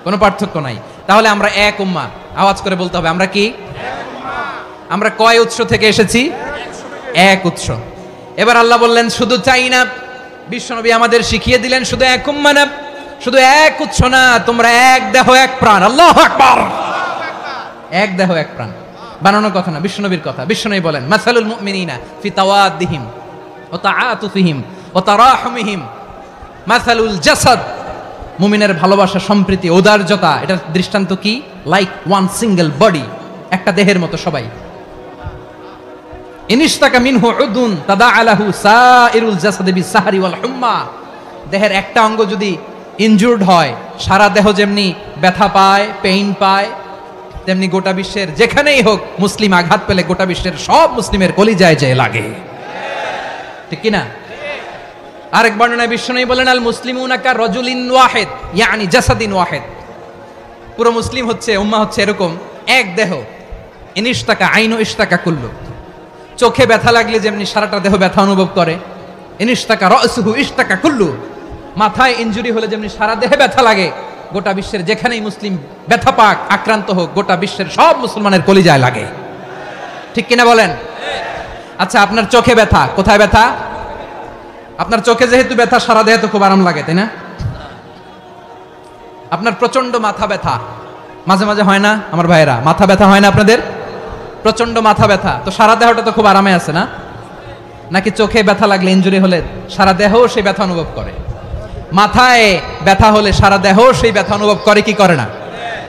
কোনো পার্থক্য নাই। তাহলে আমরা এক উম্মাহ। আওয়াজ করে বলতে হবে আমরা কি? আমরা কয় উৎস থেকে এসেছি? এক উৎস। এবার আল্লাহ বললেন শুধু চাই না, বিশ্বনবী আমাদের শিখিয়ে দিলেন শুধু এক উম্মাহ না, শুধু এক উৎস না, তোমরা এক দেহ এক প্রাণ। আল্লাহু আকবার। এক দেহ এক প্রাণ বানানো কথা না, বিশ্বনবীর কথা। বিশ্বনবী বলেন মাসালুল মুমিনিনা ফি তাওয়াদ্দিহিম ওয়া তাআতুফিহিম ওয়া তারাহুমিহিম মাসালুল জাসাদ, মুমিনের ভালোবাসা, সম্প্রীতি, ঔদার্যতা, এটার দৃষ্টান্ত কি? লাইক ওয়ান সিঙ্গেল বডি, একটা দেহের মতো সবাই। ইনিশতাকা মিনহু উদুন তাদাআলাহু সাইরুল জাসাদি বিসাহরি ওয়াল হুম্মা, দেহের একটা অঙ্গ যদি ইনজুরড হয় সারা দেহ যেমনি ব্যথা পায়, পেইন পায়, তেমনি গোটা বিশ্বের যেখানেই হোক মুসলিম আঘাত পেলে গোটা বিশ্বের সব মুসলিমের কলিজায় যায় লাগে, ঠিক কি না? আরেক বর্ণনায় বিশ্বনবী বলেন আল মুসলিমুনা কা রাজুলিন ওয়াহিদ ইয়ানি জাসাদিন ওয়াহিদ, পুরো মুসলিম হচ্ছে, উম্মাহ হচ্ছে এরকম এক দেহ। ইনিশতাকা আইনু ইশতাকা কুল্লু, চোখে ব্যথা লাগলে যেমনি সারাটা দেহ ব্যথা অনুভব করে, ইনিশতাকা রাসুহু ইশতাকা কুল্লু, মাথায় ইনজুরি হলে যেমনি সারা দেহে ব্যথা লাগে, গোটা বিশ্বের যেখানেই মুসলিম ব্যথা পাক, আক্রান্ত হোক, গোটা বিশ্বের সব মুসলমানের কলিজায় লাগে, ঠিক কিনা বলেন? আচ্ছা, আপনার চোখে ব্যথা, কোথায় ব্যথা? আপনার চোখে যেহেতু ব্যথা, সারা দেহে তো খুব আরাম লাগে, তাই না? আপনার প্রচন্ড মাথা ব্যথা মাঝে মাঝে হয় না আমার ভাইয়েরা? মাথা ব্যথা হয় না আপনাদের? প্রচন্ড মাথা ব্যথা, তো সারা দেহটা তো খুব আরামে আছে না? নাকি চোখে ব্যথা লাগলে, ইনজুরি হলে সারা দেহ সেই ব্যথা অনুভব করে? মাথায় ব্যথা হলে সারা দেহ সেই ব্যথা অনুভব করে কি করে না?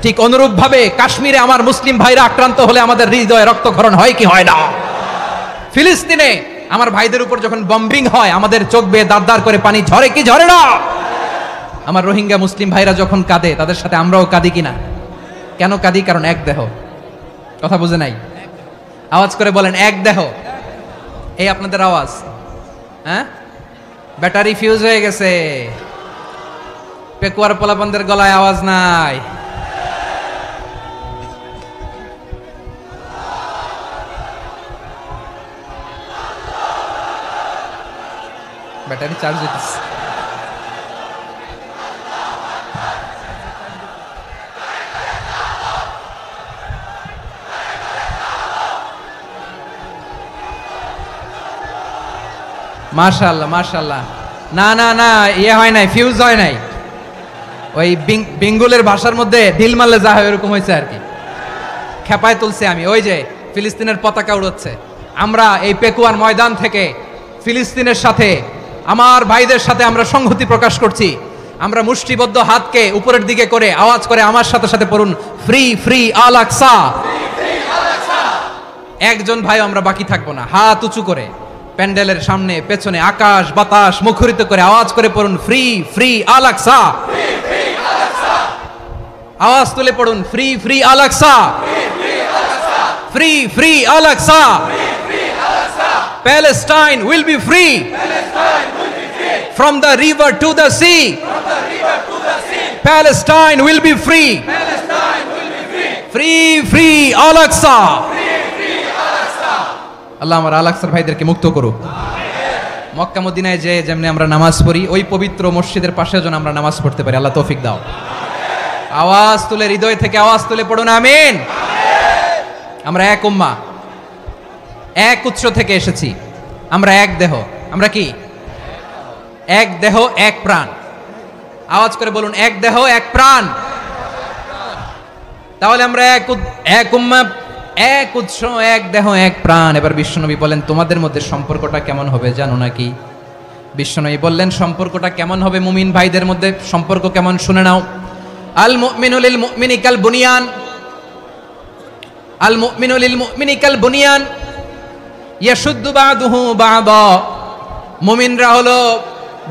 ঠিক অনুরূপ ভাবে কাশ্মীরে আমার মুসলিম ভাইরা আক্রান্ত হলে আমাদের হৃদয়ে রক্তক্ষরণ হয় কি হয় না? ফিলিস্তিনে আমার ভাইদের উপর যখন বম্বিং হয় আমাদের চোখ বেয়ে দাঁড় দাঁড় করে পানি ঝরে কি ঝরে না? আমার রোহিঙ্গা মুসলিম ভাইরা যখন কাঁদে তাদের সাথে আমরাও কাঁদি কিনা? কেন কাঁদি? কারণ এক দেহ। কথা বুঝে নাই? আওয়াজ করে বলেন এক দেহ। এই আপনাদের আওয়াজ, হ্যাঁ? ব্যাটারি ফিউজ হয়ে গেছে, পেকুয়ার পোলাপানদের গলায় আওয়াজ নাই। ব্যাটারি চার্জ হইতেছে। মাশাআল্লাহ মাশাআল্লাহ। না না না, ইয়ে হয় নাই, ফিউজ হয় নাই। ওই বেঙ্গলের ভাষার মধ্যে ঢিল মারলে যা হয় এরকম হয়েছে আর কি। খেপায় তুলছে আমি, ওই যে ফিলিস্তিনের পতাকা উড়াচ্ছে। আমরা এই পেকুয়ার ময়দান থেকে ফিলিস্তিনের সাথে, আমার ভাইদের সাথে আমরা সংহতি প্রকাশ করছি। আমরা মুষ্টিবদ্ধ হাতকে উপরের দিকে করে আওয়াজ করে আমার সাথে সাথে পড়ুন, ফ্রি ফ্রি আল আকসা। একজন ভাই আমরা বাকি থাকবো না। হাত উঁচু করে প্যান্ডেলের সামনে পেছনে আকাশ বাতাস মুখরিত করে আওয়াজ করে পড়ুন ফ্রি ফ্রি আল আকসা। আওয়াজ তুলে পড়ুন free free Al Aqsa, free free Al Aqsa. Palestine will be free from the river to the sea. Palestine will be free. Free free Al Aqsa. আল্লাহ আমার আল আকসার ভাইদেরকে মুক্ত করুক। মক্কা মদিনায় যে যেমনি আমরা নামাজ পড়ি ওই পবিত্র মসজিদের পাশে যেন আমরা নামাজ পড়তে পারি, আল্লাহ তৌফিক দাও। আওয়াজ তুলে হৃদয় থেকে আওয়াজ তুলে পড়ুন আমিন। আমরা এক উম্মাহ, এক উৎস থেকে এসেছি, আমরা এক দেহ। আমরা কি এক দেহ এক প্রাণ? আওয়াজ করে বলুন এক দেহ এক প্রাণ। তাহলে আমরা এক উম্মাহ, এক উৎস, এক দেহ এক প্রাণ। এবার বিশ্বনবী বলেন তোমাদের মধ্যে সম্পর্কটা কেমন হবে জানো নাকি? বিশ্বনবী বললেন সম্পর্কটা কেমন হবে মুমিন ভাইদের মধ্যে, সম্পর্ক কেমন শুনে নাও। আল মুমিনু লিল মুমিনি কাল বুনিয়ান, আল মুমিনু লিল মুমিনি কাল বুনিয়ান ইয়াশুদ্দু বাদুহু বাদা। মুমিনরা হলো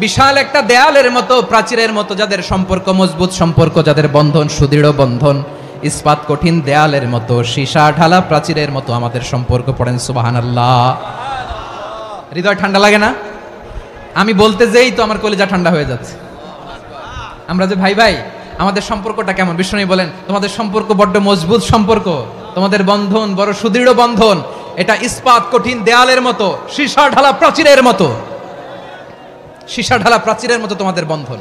বিশাল একটা দেয়ালের মতো, প্রাচীরের মতো, যাদের সম্পর্ক মজবুত সম্পর্ক, যাদের বন্ধন সুদৃঢ় বন্ধন, ইস্পাত কঠিন দেয়ালের মতো, সীসা ঢালা প্রাচীরের মতো আমাদের সম্পর্ক। পড়েন সুবহানাল্লাহ। হৃদয় ঠান্ডা লাগে না? আমি বলতে যেই তো আমার কলিজা ঠান্ডা হয়ে যাচ্ছে। আমরা যে ভাই ভাই, আমাদের সম্পর্কটা কেমন? বিষ্ণু বলেন তোমাদের সম্পর্ক বড্ড মজবুত সম্পর্ক, তোমাদের বন্ধন বড় সুদৃঢ় বন্ধন, এটা ইস্পাত কঠিন দেয়ালের মতো, সীসা ঢালা প্রাচীরের মতো। সীসা ঢালা প্রাচীরের মতো তোমাদের বন্ধন।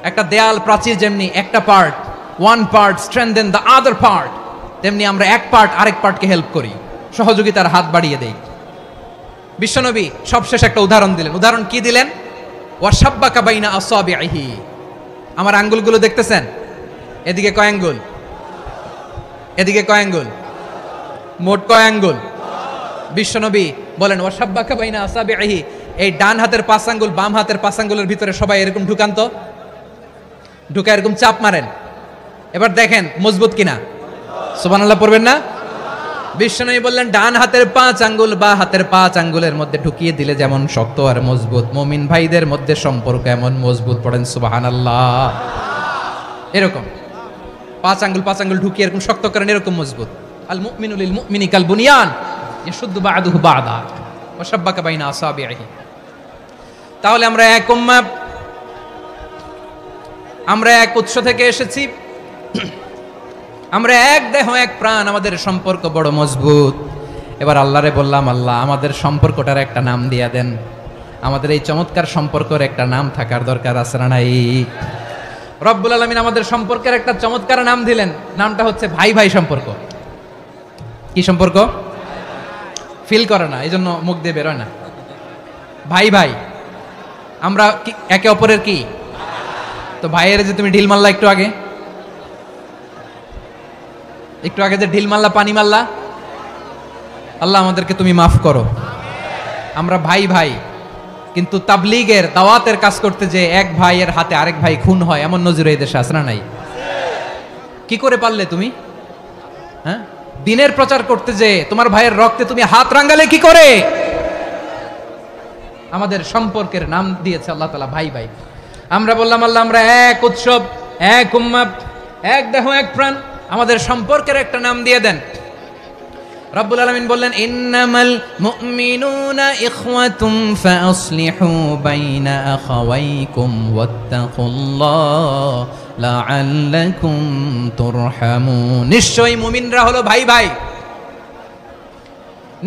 একটা দেয়াল প্রাচীর যেমনি একটা part, one part strengthen the other part, তেমনি আমরা এক পার্ট আরেক পার্টকে হেল্প করি, সহযোগিতার হাত বাড়িয়ে দেই। বিশ্বনবী সবশেষ একটা উদাহরণ দিলেন। উদাহরণ কি দিলেন? ওয়াশাব্বাকা বাইনা আসাবিহি। আমার আঙ্গুলগুলো দেখতেছেন? এদিকে কয় আঙ্গুল, এদিকে কয় আঙ্গুল, মোট কয় আঙ্গুল? বিশ্বনবী বলেন ওয়াশাব্বাকা বাইনা আসাবিহি, এই ডান হাতের 5 আঙ্গুল বাম হাতের 5 আঙ্গুলের ভিতরে সবাই এরকম ঢুকান তো, ঢুকা এরকম চাপ মারেন। এবার দেখেন মজবুত কিনা। সুবহানাল্লাহ পড়বেন না? বিশ্বনবী বললেন ডান হাতের 5 আঙ্গুল বা হাতের 5 আঙ্গুলের মধ্যে ঢুকিয়ে দিলে যেমন শক্ত আর মজবুত, মুমিন ভাইদের মধ্যে সম্পর্ক এমন মজবুত। পড়েন সুবহানাল্লাহ। এরকম 5 আঙ্গুল ঢুকিয়ে এরকম শক্ত করেন, এরকম মজবুত। আল মুমিনু লিল মুমিনি কাল বুনিয়ান ইয়াশুদ্দু বাদুহু বাদা ওয়া শাব্বাকা বাইনা আসাবিহি। তাহলে আমরা এক উম্মাহ, আমরা এক উৎস থেকে এসেছি, আমরা এক দেহ এক প্রাণ, আমাদের সম্পর্ক বড় মজবুত। এবার আল্লাহরে বললাম আল্লাহ আমাদের সম্পর্কটার একটা নাম দিয়া দেন। আমাদের এই চমৎকার সম্পর্কের একটা নাম থাকার দরকার আছে না নাই? রব্বুল আলামিন আমাদের সম্পর্কের একটা চমৎকার নাম দিলেন। নামটা হচ্ছে ভাই ভাই সম্পর্ক। কি সম্পর্ক? ফিল করে না, এই জন্য মুখ দিয়ে বেরোয় না। ভাই ভাই, আমরা একে অপরের কি? তো ভাইয়ের যে তুমি ঢিল মারলা একটু আগে, একটু আগে যে ঢিল মারলা, পানি মারলা, আল্লাহ আমাদেরকে তুমি মাফ করো। আমরা ভাই ভাই, কিন্তু তাবলীগের দাওয়াতের কাজ করতে যে এক ভাইয়ের হাতে আরেক ভাই খুন হয়, এমন নজির এই দেশে আছে না নাই? কি করে পারলে তুমি? হ্যাঁ, দিনের প্রচার করতে যে তোমার ভাইয়ের রক্তে তুমি হাত রাঙ্গালে কি করে? আমাদের সম্পর্কের নাম দিয়েছে আল্লাহ তাআলা ভাই ভাই। আমরা বললাম আল্লাহ আমরা এক উৎসব, এক উম্মাহ, এক দেহ এক প্রাণ, আমাদের সম্পর্কের একটা নাম দিয়ে দেন। রব্বুল আলামিন বললেন ইন্নামাল মুমিনুনা ইখওয়াতুম ফাসলিহু বাইনা আখাওয়াইকুম ওয়াত্তাকুল্লাহ লাআল্লাকুম তুরহামুন। নিশ্চয়ই মুমিনরা হলো ভাই ভাই,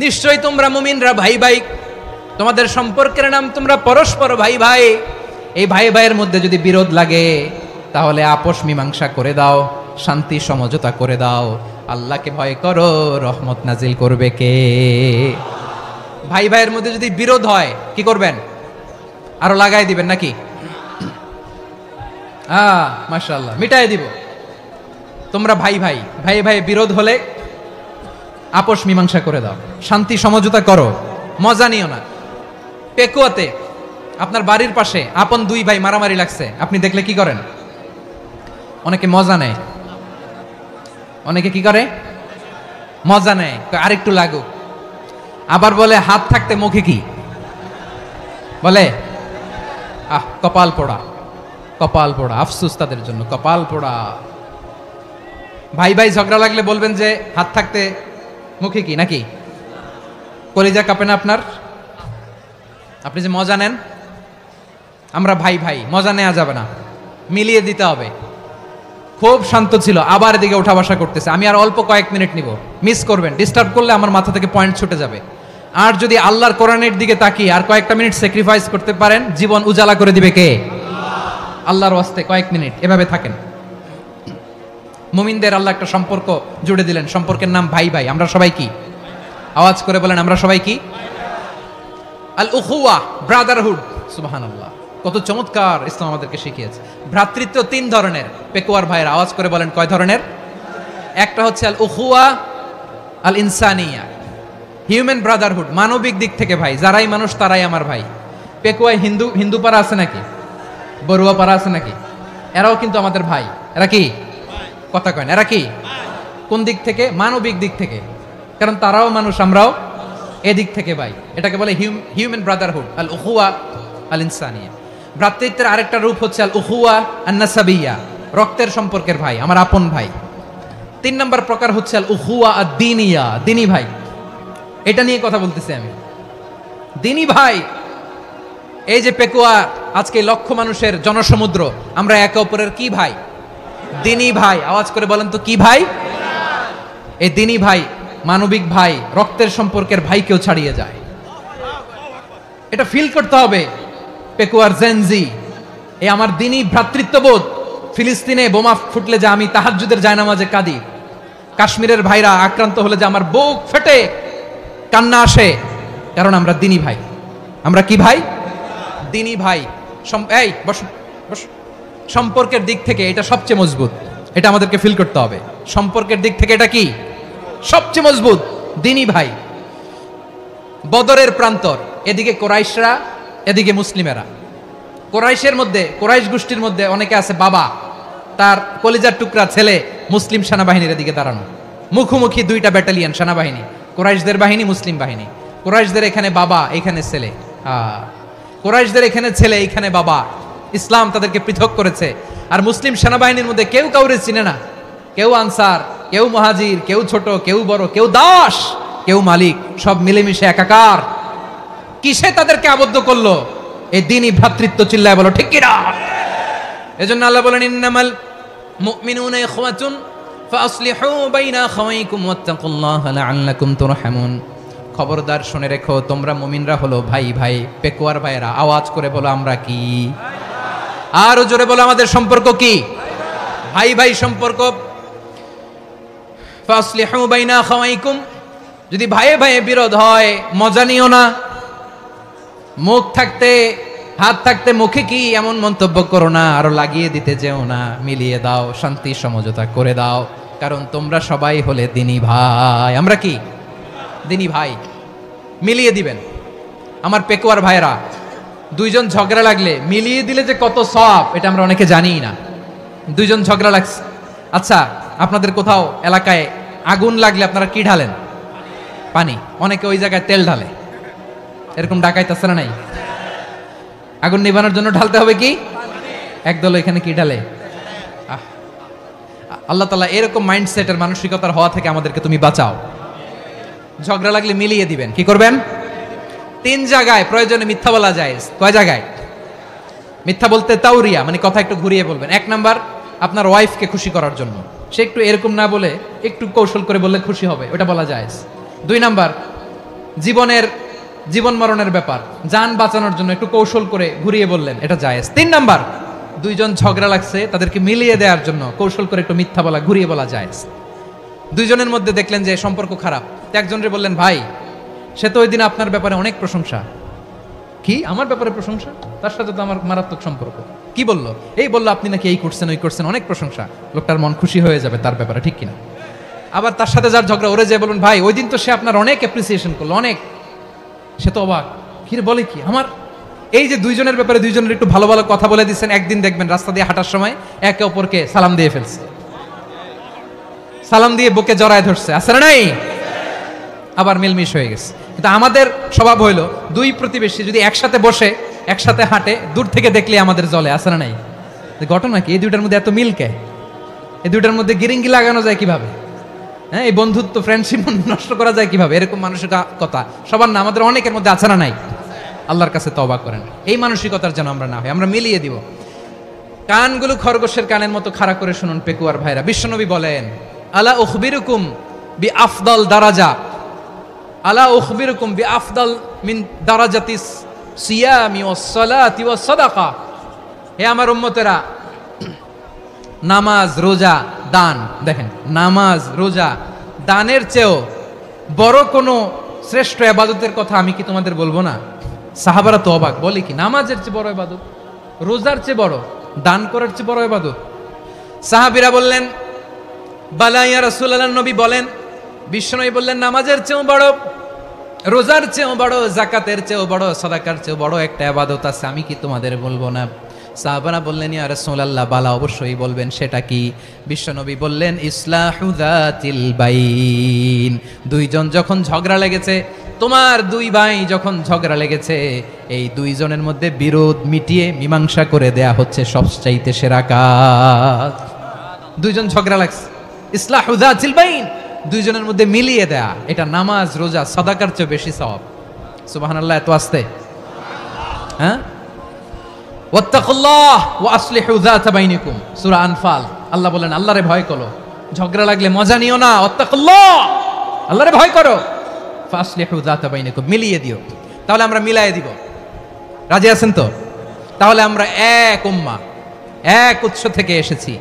নিশ্চয়ই তোমরা মুমিনরা ভাই ভাই, তোমাদের সম্পর্কের নাম তোমরা পরস্পর ভাই ভাই। এই ভাই ভাইয়ের মধ্যে যদি বিরোধ লাগে তাহলে আপোষ মীমাংসা করে দাও, শান্তি সমঝোতা করে দাও। আল্লাহকে ভয় করো, রহমত নাজিল করবে কে? ভাই ভাইয়ের মধ্যে যদি বিরোধ হয় কি করবেন? আরো লাগাই দিবেন নাকি? মাশাআল্লাহ, মিটাই দিব। তোমরা ভাই ভাই, ভাই ভাই বিরোধ হলে আপোষ মীমাংসা করে দাও, শান্তি সমঝোতা করো, মজা নিও না। পেকুয়াতে আপনার বাড়ির পাশে আপন দুই ভাই মারামারি লাগছে, আপনি দেখলে কি করেন? অনেকে মজা নেয়, অনেকে কি করে? মজা নেয়, আরেকটু লাগুক। আবার বলে হাত থাকতে মুখে কি বলে, কপাল পোড়া, কপাল পোড়া, আফসোস তাদের জন্য, কপাল পোড়া। ভাই ভাই ঝগড়া লাগলে বলবেন যে হাত থাকতে মুখে কি, নাকি কলিজা কাঁপে না আপনার? আপনি যে মজা নেন, আমরা ভাই ভাই, মজা নেওয়া যাবে না, মিলিয়ে দিতে হবে। খুব শান্ত ছিল, আবার এদিকে ওঠা বসা করতেছে। আমি আর অল্প কয়েক মিনিট নিব, মিস করবেন, ডিস্টার্ব করলে আমার মাথা থেকে পয়েন্ট ছুটে যাবে। আর যদি আল্লাহর কোরআনের দিকে তাকিয়ে আর কয়েকটা মিনিট স্যাক্রিফাইস করতে পারেন, জীবন উজালা করে দিবে কে? আল্লাহর ওয়াস্তে কয়েক মিনিট এভাবে থাকেন। মুমিনদের আল্লাহ একটা সম্পর্ক জুড়ে দিলেন, সম্পর্কের নাম ভাই ভাই। আমরা সবাই কি? আওয়াজ করে বলেন, আমরা সবাই কি? আল উখুয়া, ব্রাদারহুড। সুবহানাল্লাহ, কত চমৎকার ইসলাম আমাদেরকে শিখিয়েছে। ভ্রাতৃত্ব তিন ধরনের। পেকুয়ার ভাইয়ের আওয়াজ করে বলেন, কয় ধরনের? একটা হচ্ছে আল উখুয়া আল ইনসানিয়া, হিউম্যান ব্রাদারহুড, মানবিক দিক থেকে ভাই, যারাই মানুষ তারাই আমার ভাই। পেকুয়ায় হিন্দু পাড়া আছে নাকি? বড়ুয়া পাড়া আছে নাকি? এরাও কিন্তু আমাদের ভাই। এরা কি? কথা কয় না, এরা কি? কোন দিক থেকে? মানবিক দিক থেকে, কারণ তারাও মানুষ, আমরাও এদিক থেকে ভাই। এটাকে বলে হিউম্যান ব্রাদারহুড, আল উখুয়া আল ইনসানিয়া। ভ্রাতৃত্বের আরেকটা রূপ হচ্ছে আল উখুয়া আন নাসাবিয়া, রক্তের সম্পর্কের ভাই, আমার আপন ভাই। তিন নম্বর প্রকার হচ্ছে আল উখুয়া আদ দ্বীনিয়া, দ্বীনি ভাই। এটা নিয়ে কথা বলতেছি আমি, দ্বীনি ভাই। এই যে পেকুয়া, আজকে লক্ষ মানুষের জনসমুদ্র, আমরা একে অপরের কি ভাই? দ্বীনি ভাই। আওয়াজ করে বলেন তো, কি ভাই? এই দ্বীনি ভাই, মানবিক ভাই, রক্তের সম্পর্কের ভাইকেও ছাড়িয়ে যায়। এটা ফিল করতে হবে। পেকুয়ার জেনজি, এই আমার দ্বীনি ভ্রাতৃত্ববোধ। ফিলিস্তিনে বোমা ফুটলে যে আমি তাহাজ্জুদের জায়নামাজে কাঁদি, কাশ্মীরের ভাইরা আক্রান্ত হলে যে আমার বুক ফেটে কান্না আসে, কারণ আমরা দ্বীনি ভাই। আমরা কি ভাই? দ্বীনি ভাই। এই বস বস। সম্পর্কের দিক থেকে এটা সবচেয়ে মজবুত, এটা আমাদেরকে ফিল করতে হবে। সম্পর্কের দিক থেকে এটা কি? সবচেয়ে মজবুত, দ্বীনি ভাই। বদরের প্রান্তর, এদিকে কোরাইশরা, এদিকে মুসলিমেরা। কোরাইশের মধ্যে, কোরাইশ গোষ্ঠীর মধ্যে অনেকে আছে বাবা, তার কলিজার টুকরা ছেলে মুসলিম সেনাবাহিনীর এদিকে দাঁড়ানো, মুখোমুখি দুইটা ব্যাটালিয়ন সেনাবাহিনী, কোরাইশদের বাহিনী, মুসলিম বাহিনী। কোরাইশদের এখানে বাবা, এখানে ছেলে। কোরাইশদের এখানে ছেলে, এখানে বাবা। ইসলাম তাদেরকে পৃথক করেছে। আর মুসলিম সেনাবাহিনীর মধ্যে কেউ কাউরে চিনে না, কেউ আনসার, কেউ মুহাজির, কেউ ছোট, কেউ বড়, কেউ দাস, কেউ মালিক, সব মিলেমিশে একাকার। কিসে তাদেরকে আবদ্ধ করলো? এই দ্বীনি ভ্রাতৃত্ব। চিল্লায় বলো ঠিক কিনা? এজন্য আল্লাহ বলেন, ইন্নামাল মুমিনুনা ইখওয়াতুন ফাসলিহু বাইনা আখাওয়াইকুম ওয়াত্তাকুল্লাহা লাআল্লাকুম তুরহামুন। খবরদার শুনে রেখো, তোমরা মুমিনরা হলো ভাই ভাই। পেকুয়ার ভাইরা আওয়াজ করে বলো, আমরা কি? আরো জোরে বলো, আমাদের সম্পর্ক কি? ভাই ভাই সম্পর্ক। ফাসলিহু বাইনা আখাওয়াইকুম, যদি ভাইয়ে ভাইয়ে বিরোধ হয় মজা নিও না। মুখ থাকতে, হাত থাকতে মুখে কি এমন মন্তব্য করো না, আরো লাগিয়ে দিতে যেও না। মিলিয়ে দাও, শান্তি সমঝোতা করে দাও, কারণ তোমরা সবাই হলে দ্বীনি ভাই। আমরা কি? দ্বীনি ভাই। মিলিয়ে দিবেন। আমার পেকুয়ার ভাইরা, দুইজন ঝগড়া লাগলে মিলিয়ে দিলে যে কত সওয়াব, এটা আমরা অনেকে জানিই না। দুইজন ঝগড়া লাগছে, আচ্ছা আপনাদের কোথাও এলাকায় আগুন লাগলে আপনারা কি ঢালেন? পানি। অনেকে ওই জায়গায় তেল ঢালে, এরকম ডাকাইতে আছে না নাই? আগুন নিভানোর জন্য ঢালতে হবে কি? একদল এখানে কি ঢালে? আল্লাহ তাআলা এরকম মাইন্ডসেটের, মানসিকতার হওয়া থেকে আমাদেরকে তুমি বাঁচাও। ঝগড়া লাগলে মিলিয়ে দিবেন। কি করবেন? তিন জায়গায় প্রয়োজনে মিথ্যা বলা যায়। কয় জায়গায় মিথ্যা বলতে? তাওরিয়া, মানে কথা একটু ঘুরিয়ে বলবেন। এক নাম্বার, আপনার ওয়াইফকে খুশি করার জন্য, সে একটু এরকম না বলে একটু কৌশল করে বললে খুশি হবে, ওটা বলা যায়। দুই নাম্বার, জীবন মরণের ব্যাপার, জান বাঁচানোর জন্য একটু কৌশল করে ঘুরিয়ে বললেন, এটা জায়েজ। তিন নাম্বার, দুইজন ঝগড়া লাগছে, তাদেরকে মিলিয়ে দেওয়ার জন্য কৌশল করে একটু মিথ্যা বলা, ঘুরিয়ে বলা জায়েজ। দুইজনের মধ্যে দেখলেন যে সম্পর্ক খারাপ, একজনরে বললেন, ভাই সে তো ওই দিন আপনার ব্যাপারে অনেক প্রশংসা। কি? আমার ব্যাপারে প্রশংসা? তার সাথে তো আমার মারাত্মক সম্পর্ক। কি বললো? এই বললো আপনি নাকি এই করছেন, ওই করছেন, অনেক প্রশংসা। লোকটার মন খুশি হয়ে যাবে তার ব্যাপারে, ঠিক কিনা? আবার তার সাথে যার ঝগড়া, ওরে যে বলুন, ভাই ওই দিন তো সে আপনার অনেক অ্যাপ্রিসিয়েশন করলো, অনেক। সে তো অবাক, কি রে বলে কি? আমার এই যে দুইজনের ব্যাপারে দুইজনের একটু ভালো ভালো কথা বলে দিচ্ছেন, একদিন দেখবেন রাস্তা দিয়ে হাঁটার সময় একে অপরকে সালাম দিয়ে ফেলছে। সালাম দিয়ে বুকে জড়ায় ধরছে, আছে না নাই? আবার মিলমিশ হয়ে গেছে। কিন্তু আমাদের স্বভাব হইলো দুই প্রতিবেশী যদি একসাথে বসে একসাথে হাঁটে, দূর থেকে দেখলে আমাদের জলে, আছে না নাই? ঘটনা কি এই দুইটার মধ্যে এত মিলকে? এই দুইটার মধ্যে গিরিঙ্গি লাগানো যায় কিভাবে? হ্যাঁ, এই বন্ধুত্ব ফ্রেন্ডশিপ নষ্ট করা যায় কিভাবে? এরকম মানসিকতা সবার না, আমাদের অনেকের মধ্যে আছে না নাই? আল্লাহর কাছে তওবা করেন এই মানসিকতার যেন আমরা না হই, আমরা মিলিয়ে দিব। কানগুলো খরগোশের কানের মতো খাড়া করে শুনুন পেকুয়ার ভাইরা। বিশ্বনবী বলেন, আলা উখবিরুকুম বি আফদাল দারাজা, আলা উখবিরুকুম বি আফদাল মিন দারাজাতিস সিয়ামি ওয়াস সালাতি ওয়াস সাদাকা। হে আমার উম্মতেরা, নামাজ, রোজা, দান, দেখেন নামাজ, রোজা, দানের চেয়েও বড় কোনো শ্রেষ্ঠ ইবাদতের কথা আমি কি তোমাদের বলবো না? সাহাবারা তো অবাক, বলে কি নামাজের চেয়ে বড় ইবাদত, রোজার চেয়ে বড়, দান করার চেয়ে বড় ইবাদত? সাহাবীরা বললেন, বালা ইয়া রাসূলুল্লাহ। নবী বলেন, বিশ্বনবী বললেন, নামাজের চেয়েও বড়, রোজার চেয়েও বড়, যাকাতের চেয়েও বড়, সাদাকার চেয়েও বড় একটা ইবাদত আছে, আমি কি তোমাদের বলবো না? সাহাবারা বললেন, ইয়া রাসূলুল্লাহ, বালা, অবশ্যই বলবেন, সেটা কি? বিশ্বনবী বললেন, ইসলাহু যাতিল বাইন। দুইজন যখন ঝগড়া লেগেছে, তোমার দুই ভাই যখন ঝগড়া লেগেছে, এই দুইজনের মধ্যে বিরোধ মিটিয়ে মীমাংসা করে দেয়া হচ্ছে সবচাইতে সেরা কাজ। দুইজন ঝগড়া লাগছে, ইসলাহু যাতিল বাইন, দুইজনের মধ্যে মিলিয়ে দেয়া, এটা নামাজ, রোজা, সাদাকার চেয়ে বেশি সওয়াব। সুবহানাল্লাহ, এত আস্তে? হ্যাঁ, ওয়াত্তাকুল্লাহ ওয়া আসলিহু যাতা বাইনিকুম, সূরা আনফাল। আল্লাহ বলেন, আল্লাহরে ভয় করো, ঝগড়া লাগলে মজা নিও না, ওয়াত্তাকুল্লাহ, আল্লাহরে ভয় করো, ফাসলিহু যাতা বাইনিকুম, মিলিয়ে দিও। তাহলে আমরা মিলায়ে দিব, রাজি আছেন তো? তাহলে আমরা এক উম্মাহ, এক উৎস থেকে এসেছি,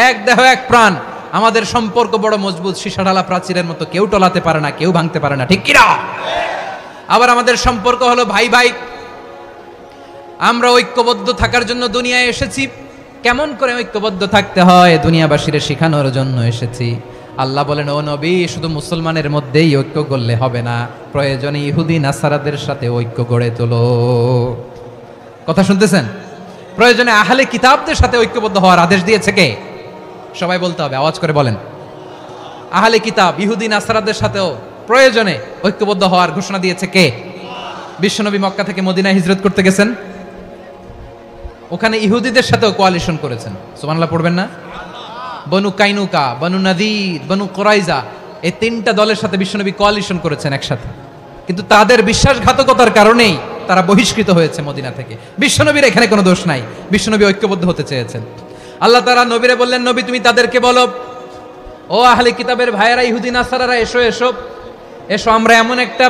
এক দেহ এক প্রাণ, আমাদের সম্পর্ক বড় মজবুত, সীসাঢালা প্রাচীরের মতো, কেউ টলাতে পারে না, কেউ ভাঙতে পারে না, ঠিক কিনা? আবার আমাদের সম্পর্ক হলো ভাই ভাই, আমরা ঐক্যবদ্ধ থাকার জন্য দুনিয়ায় এসেছি। কেমন করে ঐক্যবদ্ধ থাকতে হয় দুনিয়াবাসীরে শেখানোর জন্য এসেছি। আল্লাহ বলেন, ও নবী, শুধু মুসলমানের মধ্যেই ঐক্য গড়লে হবে না, প্রয়োজনে ইহুদি নাসারাদের সাথে ঐক্য গড়ে তোলো। কথা শুনতেছেন? প্রয়োজনে আহলে কিতাবদের সাথে ঐক্যবদ্ধ হওয়ার আদেশ দিয়েছে কে? সবাই বলতে হবে, আওয়াজ করে বলেন। আহলে কিতাব, ইহুদি নাসারাদের সাথেও প্রয়োজনে ঐক্যবদ্ধ হওয়ার ঘোষণা দিয়েছে কে? বিশ্বনবী মক্কা থেকে মদিনায় হিজরত করতে গেছেন, ওখানে ইহুদিদের সাথেও কোয়ালিশন করেছেন। সুবহানাল্লাহ পড়বেন না? বনু কাইনুকা, বনু নাদির, বনু কুরাইজা, এই তিনটা দলের সাথে বিশ্বনবী কোয়ালিশন করেছেন একসাথে। কিন্তু তাদের বিশ্বাসঘাতকতার কারণেই তারা বহিষ্কৃত হয়েছে মদিনা থেকে। বিশ্বনবীর এখানে কোনো দোষ নাই, বিশ্বনবী ঐক্যবদ্ধ হতে চেয়েছেন। আল্লাহ তাআলা নবীরে বললেন, নবী তুমি তাদেরকে বলো, ও আহলে কিতাবের ভাইয়েরা, ইহুদি নাসারারা, এসো এসো এসো, আমরা এমন একটা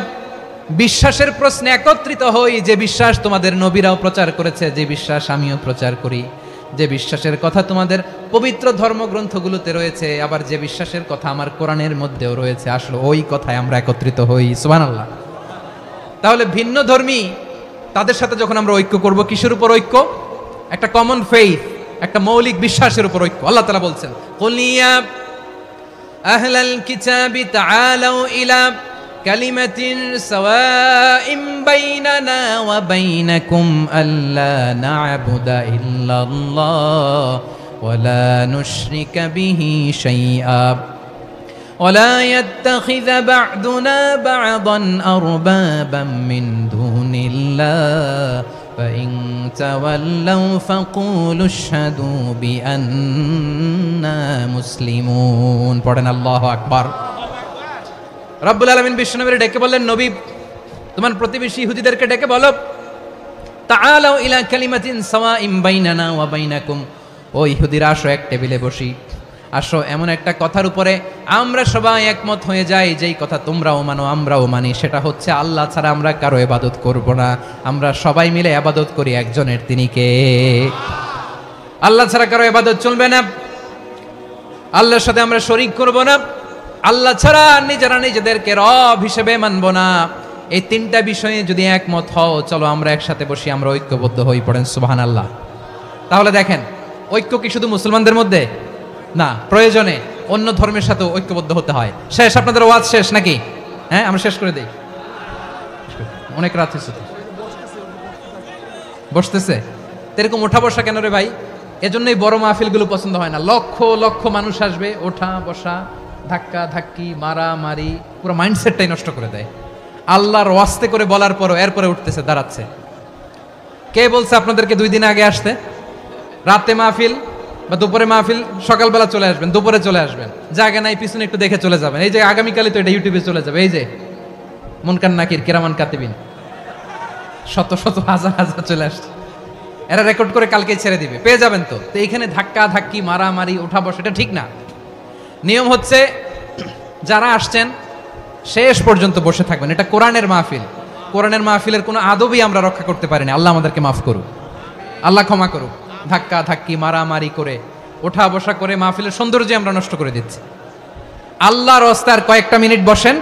বিশ্বাসের প্রশ্নে একত্রিত হই যে বিশ্বাস তোমাদের নবীরাও প্রচার করেছে, যে বিশ্বাস আমিও প্রচার করি, যে বিশ্বাসের কথা তোমাদের পবিত্র ধর্মগ্রন্থগুলোতে রয়েছে, আবার যে বিশ্বাসের কথা আমার কোরআনের মধ্যেও রয়েছে, আসলে ওই কথায় আমরা একত্রিত হই। সুবহানাল্লাহ। তাহলে ভিন্ন ধর্মী তাদের সাথে যখন আমরা ঐক্য করব, কিসের উপর ঐক্য? একটা কমন ফেইথ, একটা মৌলিক বিশ্বাসের উপর ঐক্য। আল্লাহ তাআলা বলছেন, কুল ইয়া আহলাল কিতাবি তাআলাউ ইলা কালিমাতিন সাওয়াইম বাইনানা ওয়া বাইনাকুম আল্লা না'বুদা ইল্লাল্লাহ ওয়া লা নুশরিকা বিহি শাইআ ওয়া লা ইয়াত্তাখিযা বা'দুনা বা'দান আরবাবাম মিন দুনিল্লাহ فإن تولوا فقولوا اشهدوا بأننا مسلمون। পড়েন আল্লাহু আকবার। রব্বুল আলামিন বিশ্বনবীর ডেকে বললেন, নবী তোমার প্রতিবেশী ইহুদিদেরকে ডেকে বলো, তাআলাউ ইলা কালিমাতিন সাওয়াইম বাইনানা ওয়া বাইনাকুম, ও ইহুদিরা আসো, এক টেবিলে বসি, আসো এমন একটা কথার উপরে আমরা সবাই একমত হয়ে যাই, যেই কথা তোমরাও মানো আমরাও মানি, সেটা হচ্ছে আল্লাহ ছাড়া আমরা কারো ইবাদত করব না, আমরা সবাই মিলে ইবাদত করি একজনের, তিনি কে? আল্লাহ ছাড়া কারো ইবাদত চলবে না, আল্লাহর সাথে আমরা শরীক করব না, আল্লাহ ছাড়া নিজেরা নিজেদেরকে রব হিসেবে মানব না। এই তিনটা বিষয়ে যদি একমত হও, চলো আমরা একসাথে বসি, আমরা ঐক্যবদ্ধ হই। পড়েন সুবহানাল্লাহ। তাহলে দেখেন, ঐক্য কি শুধু মুসলমানদের মধ্যে না, প্রয়োজনে অন্য ধর্মের সাথে ঐক্যবদ্ধ হতে হয়। শেষ? আপনাদের ওয়াজ শেষ নাকি? হ্যাঁ, আমরা শেষ করে দেই, অনেক রাত হয়েছে। বসতেছে এরকম ওঠা বসা কেন রে ভাই? এজন্যই বড় মাহফিলগুলো পছন্দ হয় না। লক্ষ লক্ষ মানুষ আসবে, ওঠা বসা ধাক্কা ধাক্কি মারামারি পুরো মাইন্ডসেটটাই নষ্ট করে দেয়। আল্লাহর ওয়াস্তে করে বলার পরও এরপরে উঠতেছে, দাঁড়াচ্ছে। কে বলছে আপনাদেরকে 2 দিন আগে আসতে? রাতে মাহফিল বা দুপুরে মাহফিল, সকালবেলা চলে আসবেন, দুপুরে চলে আসবেন, জায়গা নাই পিছনে একটু দেখে চলে যাবেন। এই যে আগামীকালই তো এটা ইউটিউবে চলে যাবে। এই যে মুনকার নাকির কিরামান কাতিবিন, শত শত হাজার হাজার চলে আসছে, এরা রেকর্ড করে কালকে ছেড়ে দিবে, পেয়ে যাবেন। তো এইখানে ধাক্কা ধাক্কি মারামারি ওঠা বসা এটা ঠিক না। নিয়ম হচ্ছে যারা আসছেন শেষ পর্যন্ত বসে থাকবেন। এটা কোরআনের মাহফিল। কোরআনের মাহফিলের কোনো আদবই আমরা রক্ষা করতে পারিনি। আল্লাহ আমাদেরকে মাফ করুক, আল্লাহ ক্ষমা করুক। ধাক্কা ধাক্কি মারামারি করে ওঠা বসা করে মাহফিলের সৌন্দর্য আমরা নষ্ট করে দিচ্ছি। আল্লাহর রাস্তায় কয়েকটা মিনিট বসেন।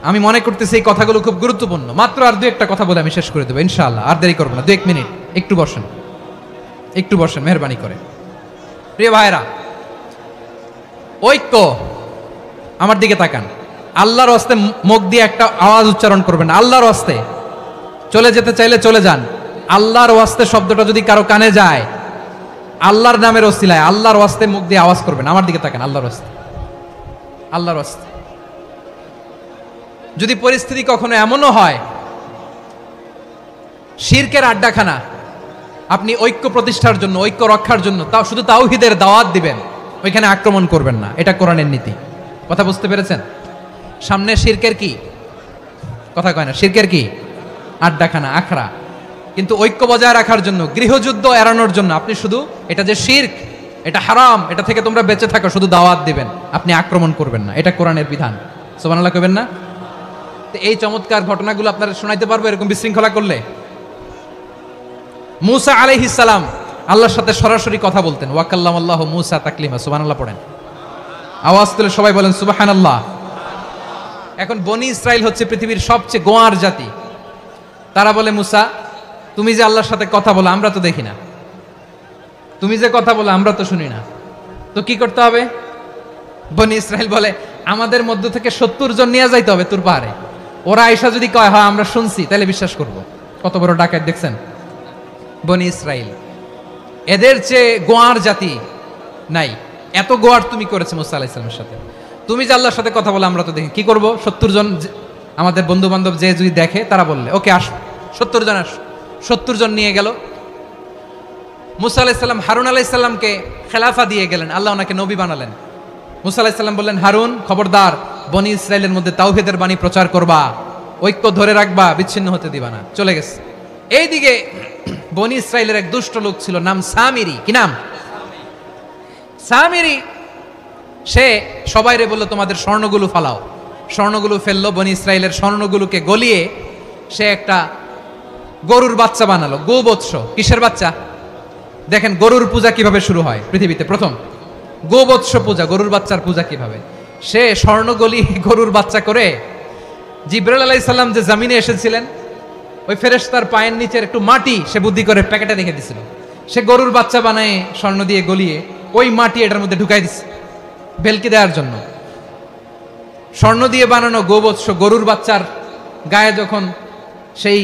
আমি মনে করতেছি এই কথাগুলো খুব গুরুত্বপূর্ণ। মাত্র আর 2-1টা কথা বলে আমি শেষ করে দেবো ইনশাআল্লাহ, আর দেরি করবো না। 2-1 মিনিট একটু বসেন, একটু বসেন মেহরবানি করে। প্রিয় ভাইরা, ঐক্য, আমার দিকে তাকান। আল্লাহর রাস্তে মুখ দিয়ে একটা আওয়াজ উচ্চারণ করবেন, আল্লাহর রাস্তে। চলে যেতে চাইলে চলে যান। আল্লাহর ওয়াস্তে শব্দটা যদি কারো কানে যায়, আল্লাহর নামের ওসিলায় আল্লাহর ওয়াস্তে মুখ দিয়ে আওয়াজ করবেন। আমার দিকে তাকান, আল্লাহর ওয়াস্তে, আল্লাহর ওয়াস্তে। যদি পরিস্থিতি কখনো এমনও হয় শিরকের আড্ডাখানা, আপনি ঐক্য প্রতিষ্ঠার জন্য, ঐক্য রক্ষার জন্য তাও শুধু তাওহীদের দাওয়াত দিবেন, ওইখানে আক্রমণ করবেন না। এটা কোরআনের নীতি। কথা বুঝতে পেরেছেন? সামনে শিরকের কি কথা কয় না, শিরকের কি আড্ডাখানা, আখড়া। কিন্তু ঐক্য বজায় রাখার জন্য, গৃহযুদ্ধ এড়ানোর জন্য আপনি শুধু এটা যে শিরক, এটা হারাম, এটা থেকে তোমরা বেঁচে থাকো, শুধু দাওয়াত দিবেন, আপনি আক্রমণ করবেন না। এটা কোরআনের বিধান। সুবহানাল্লাহ কইবেন না? এই চমৎকার ঘটনাগুলো আপনারা শোনাইতে পারবো এরকম বিশৃঙ্খলা করলে। মূসা আলাইহিস সালাম আল্লাহর সাথে সরাসরি কথা বলতেন। ওয়াকাল্লামাল্লাহু মূসা তাকলিমা। সুবহানাল্লাহ পড়েন, আওয়াজ তুলে সবাই বলেন সুবহানাল্লাহ। এখন বনি ইসরাইল হচ্ছে পৃথিবীর সবচেয়ে গোয়ার জাতি। তারা বলে, মূসা তুমি যে আল্লাহর সাথে কথা বলো আমরা তো দেখি না, তুমি যে কথা বলো আমরা তো শুনি না, তো কি করতে হবে? বনি ইসরাইল বলে, আমাদের মধ্য থেকে 70 জন নিয়ে যাইতে হবে তুর পাহাড়ে। ওরা আয়েশা যদি কয় হ্যাঁ আমরা শুনছি, তাহলে বিশ্বাস করব। কত বড় ডাকাত দেখছেন বনি ইসরাইল। এদের চেয়ে গোয়ার জাতি নাই। এত গোয়ার তুমি করেছে মুসা আলাইহিস সালামের সাথে। তুমি যে আল্লাহর সাথে কথা বলে আমরা তো দেখি, কি করব? 70 জন আমাদের বন্ধু বান্ধব যে যদি দেখে, তারা বললে ওকে আস, 70 জন আস। 70 জন নিয়ে গেল। মুসা আলাইহিস সালাম হারুন আলাইহিস সালামকে খেলাফা দিয়ে গেলেন, আল্লাহ ওনাকে নবী বানালেন। মুসা আলাইহিস সালাম বললেন, হারুন খবরদার, বনি ইসরাইলের মধ্যে তাওহীদের বাণী প্রচার করবা, ঐক্য ধরে রাখবা, বিচ্ছিন্ন হতে দিবা না। চলে গেছে। এইদিকে বনি ইসরাইলের এক দুষ্ট লোক ছিল, নাম সামিরি। কি নাম? সামিরি। সে সবাইরে বলল তোমাদের স্বর্ণগুলো ফালাও। স্বর্ণগুলো ফেললো। বনি ইসরাইলের স্বর্ণগুলোকে গলিয়ে সে একটা গরুর বাচ্চা বানালো। গোবৎস। কিসের বাচ্চা? দেখেন গরুর পূজা কিভাবে শুরু হয় পৃথিবীতে প্রথম। গোবৎস পূজা, গরুর বাচ্চার পূজা কিভাবে। সে স্বর্ণ গলি গরুর বাচ্চা করে জিবরাইল আলাইহিস সালাম যে জমিনে এসেছিলেন, ওই ফেরেশতার পায়ের নিচের একটু মাটি সে বুদ্ধি করে প্যাকেটে রেখে দিছিল। সে গরুর বাচ্চা বানায় স্বর্ণ দিয়ে গলিয়ে ওই মাটি এটার মধ্যে ঢুকাই দিছে ভেলকি দেওয়ার জন্য। স্বর্ণ দিয়ে বানানো গোবৎস গরুর বাচ্চার গায়ে যখন সেই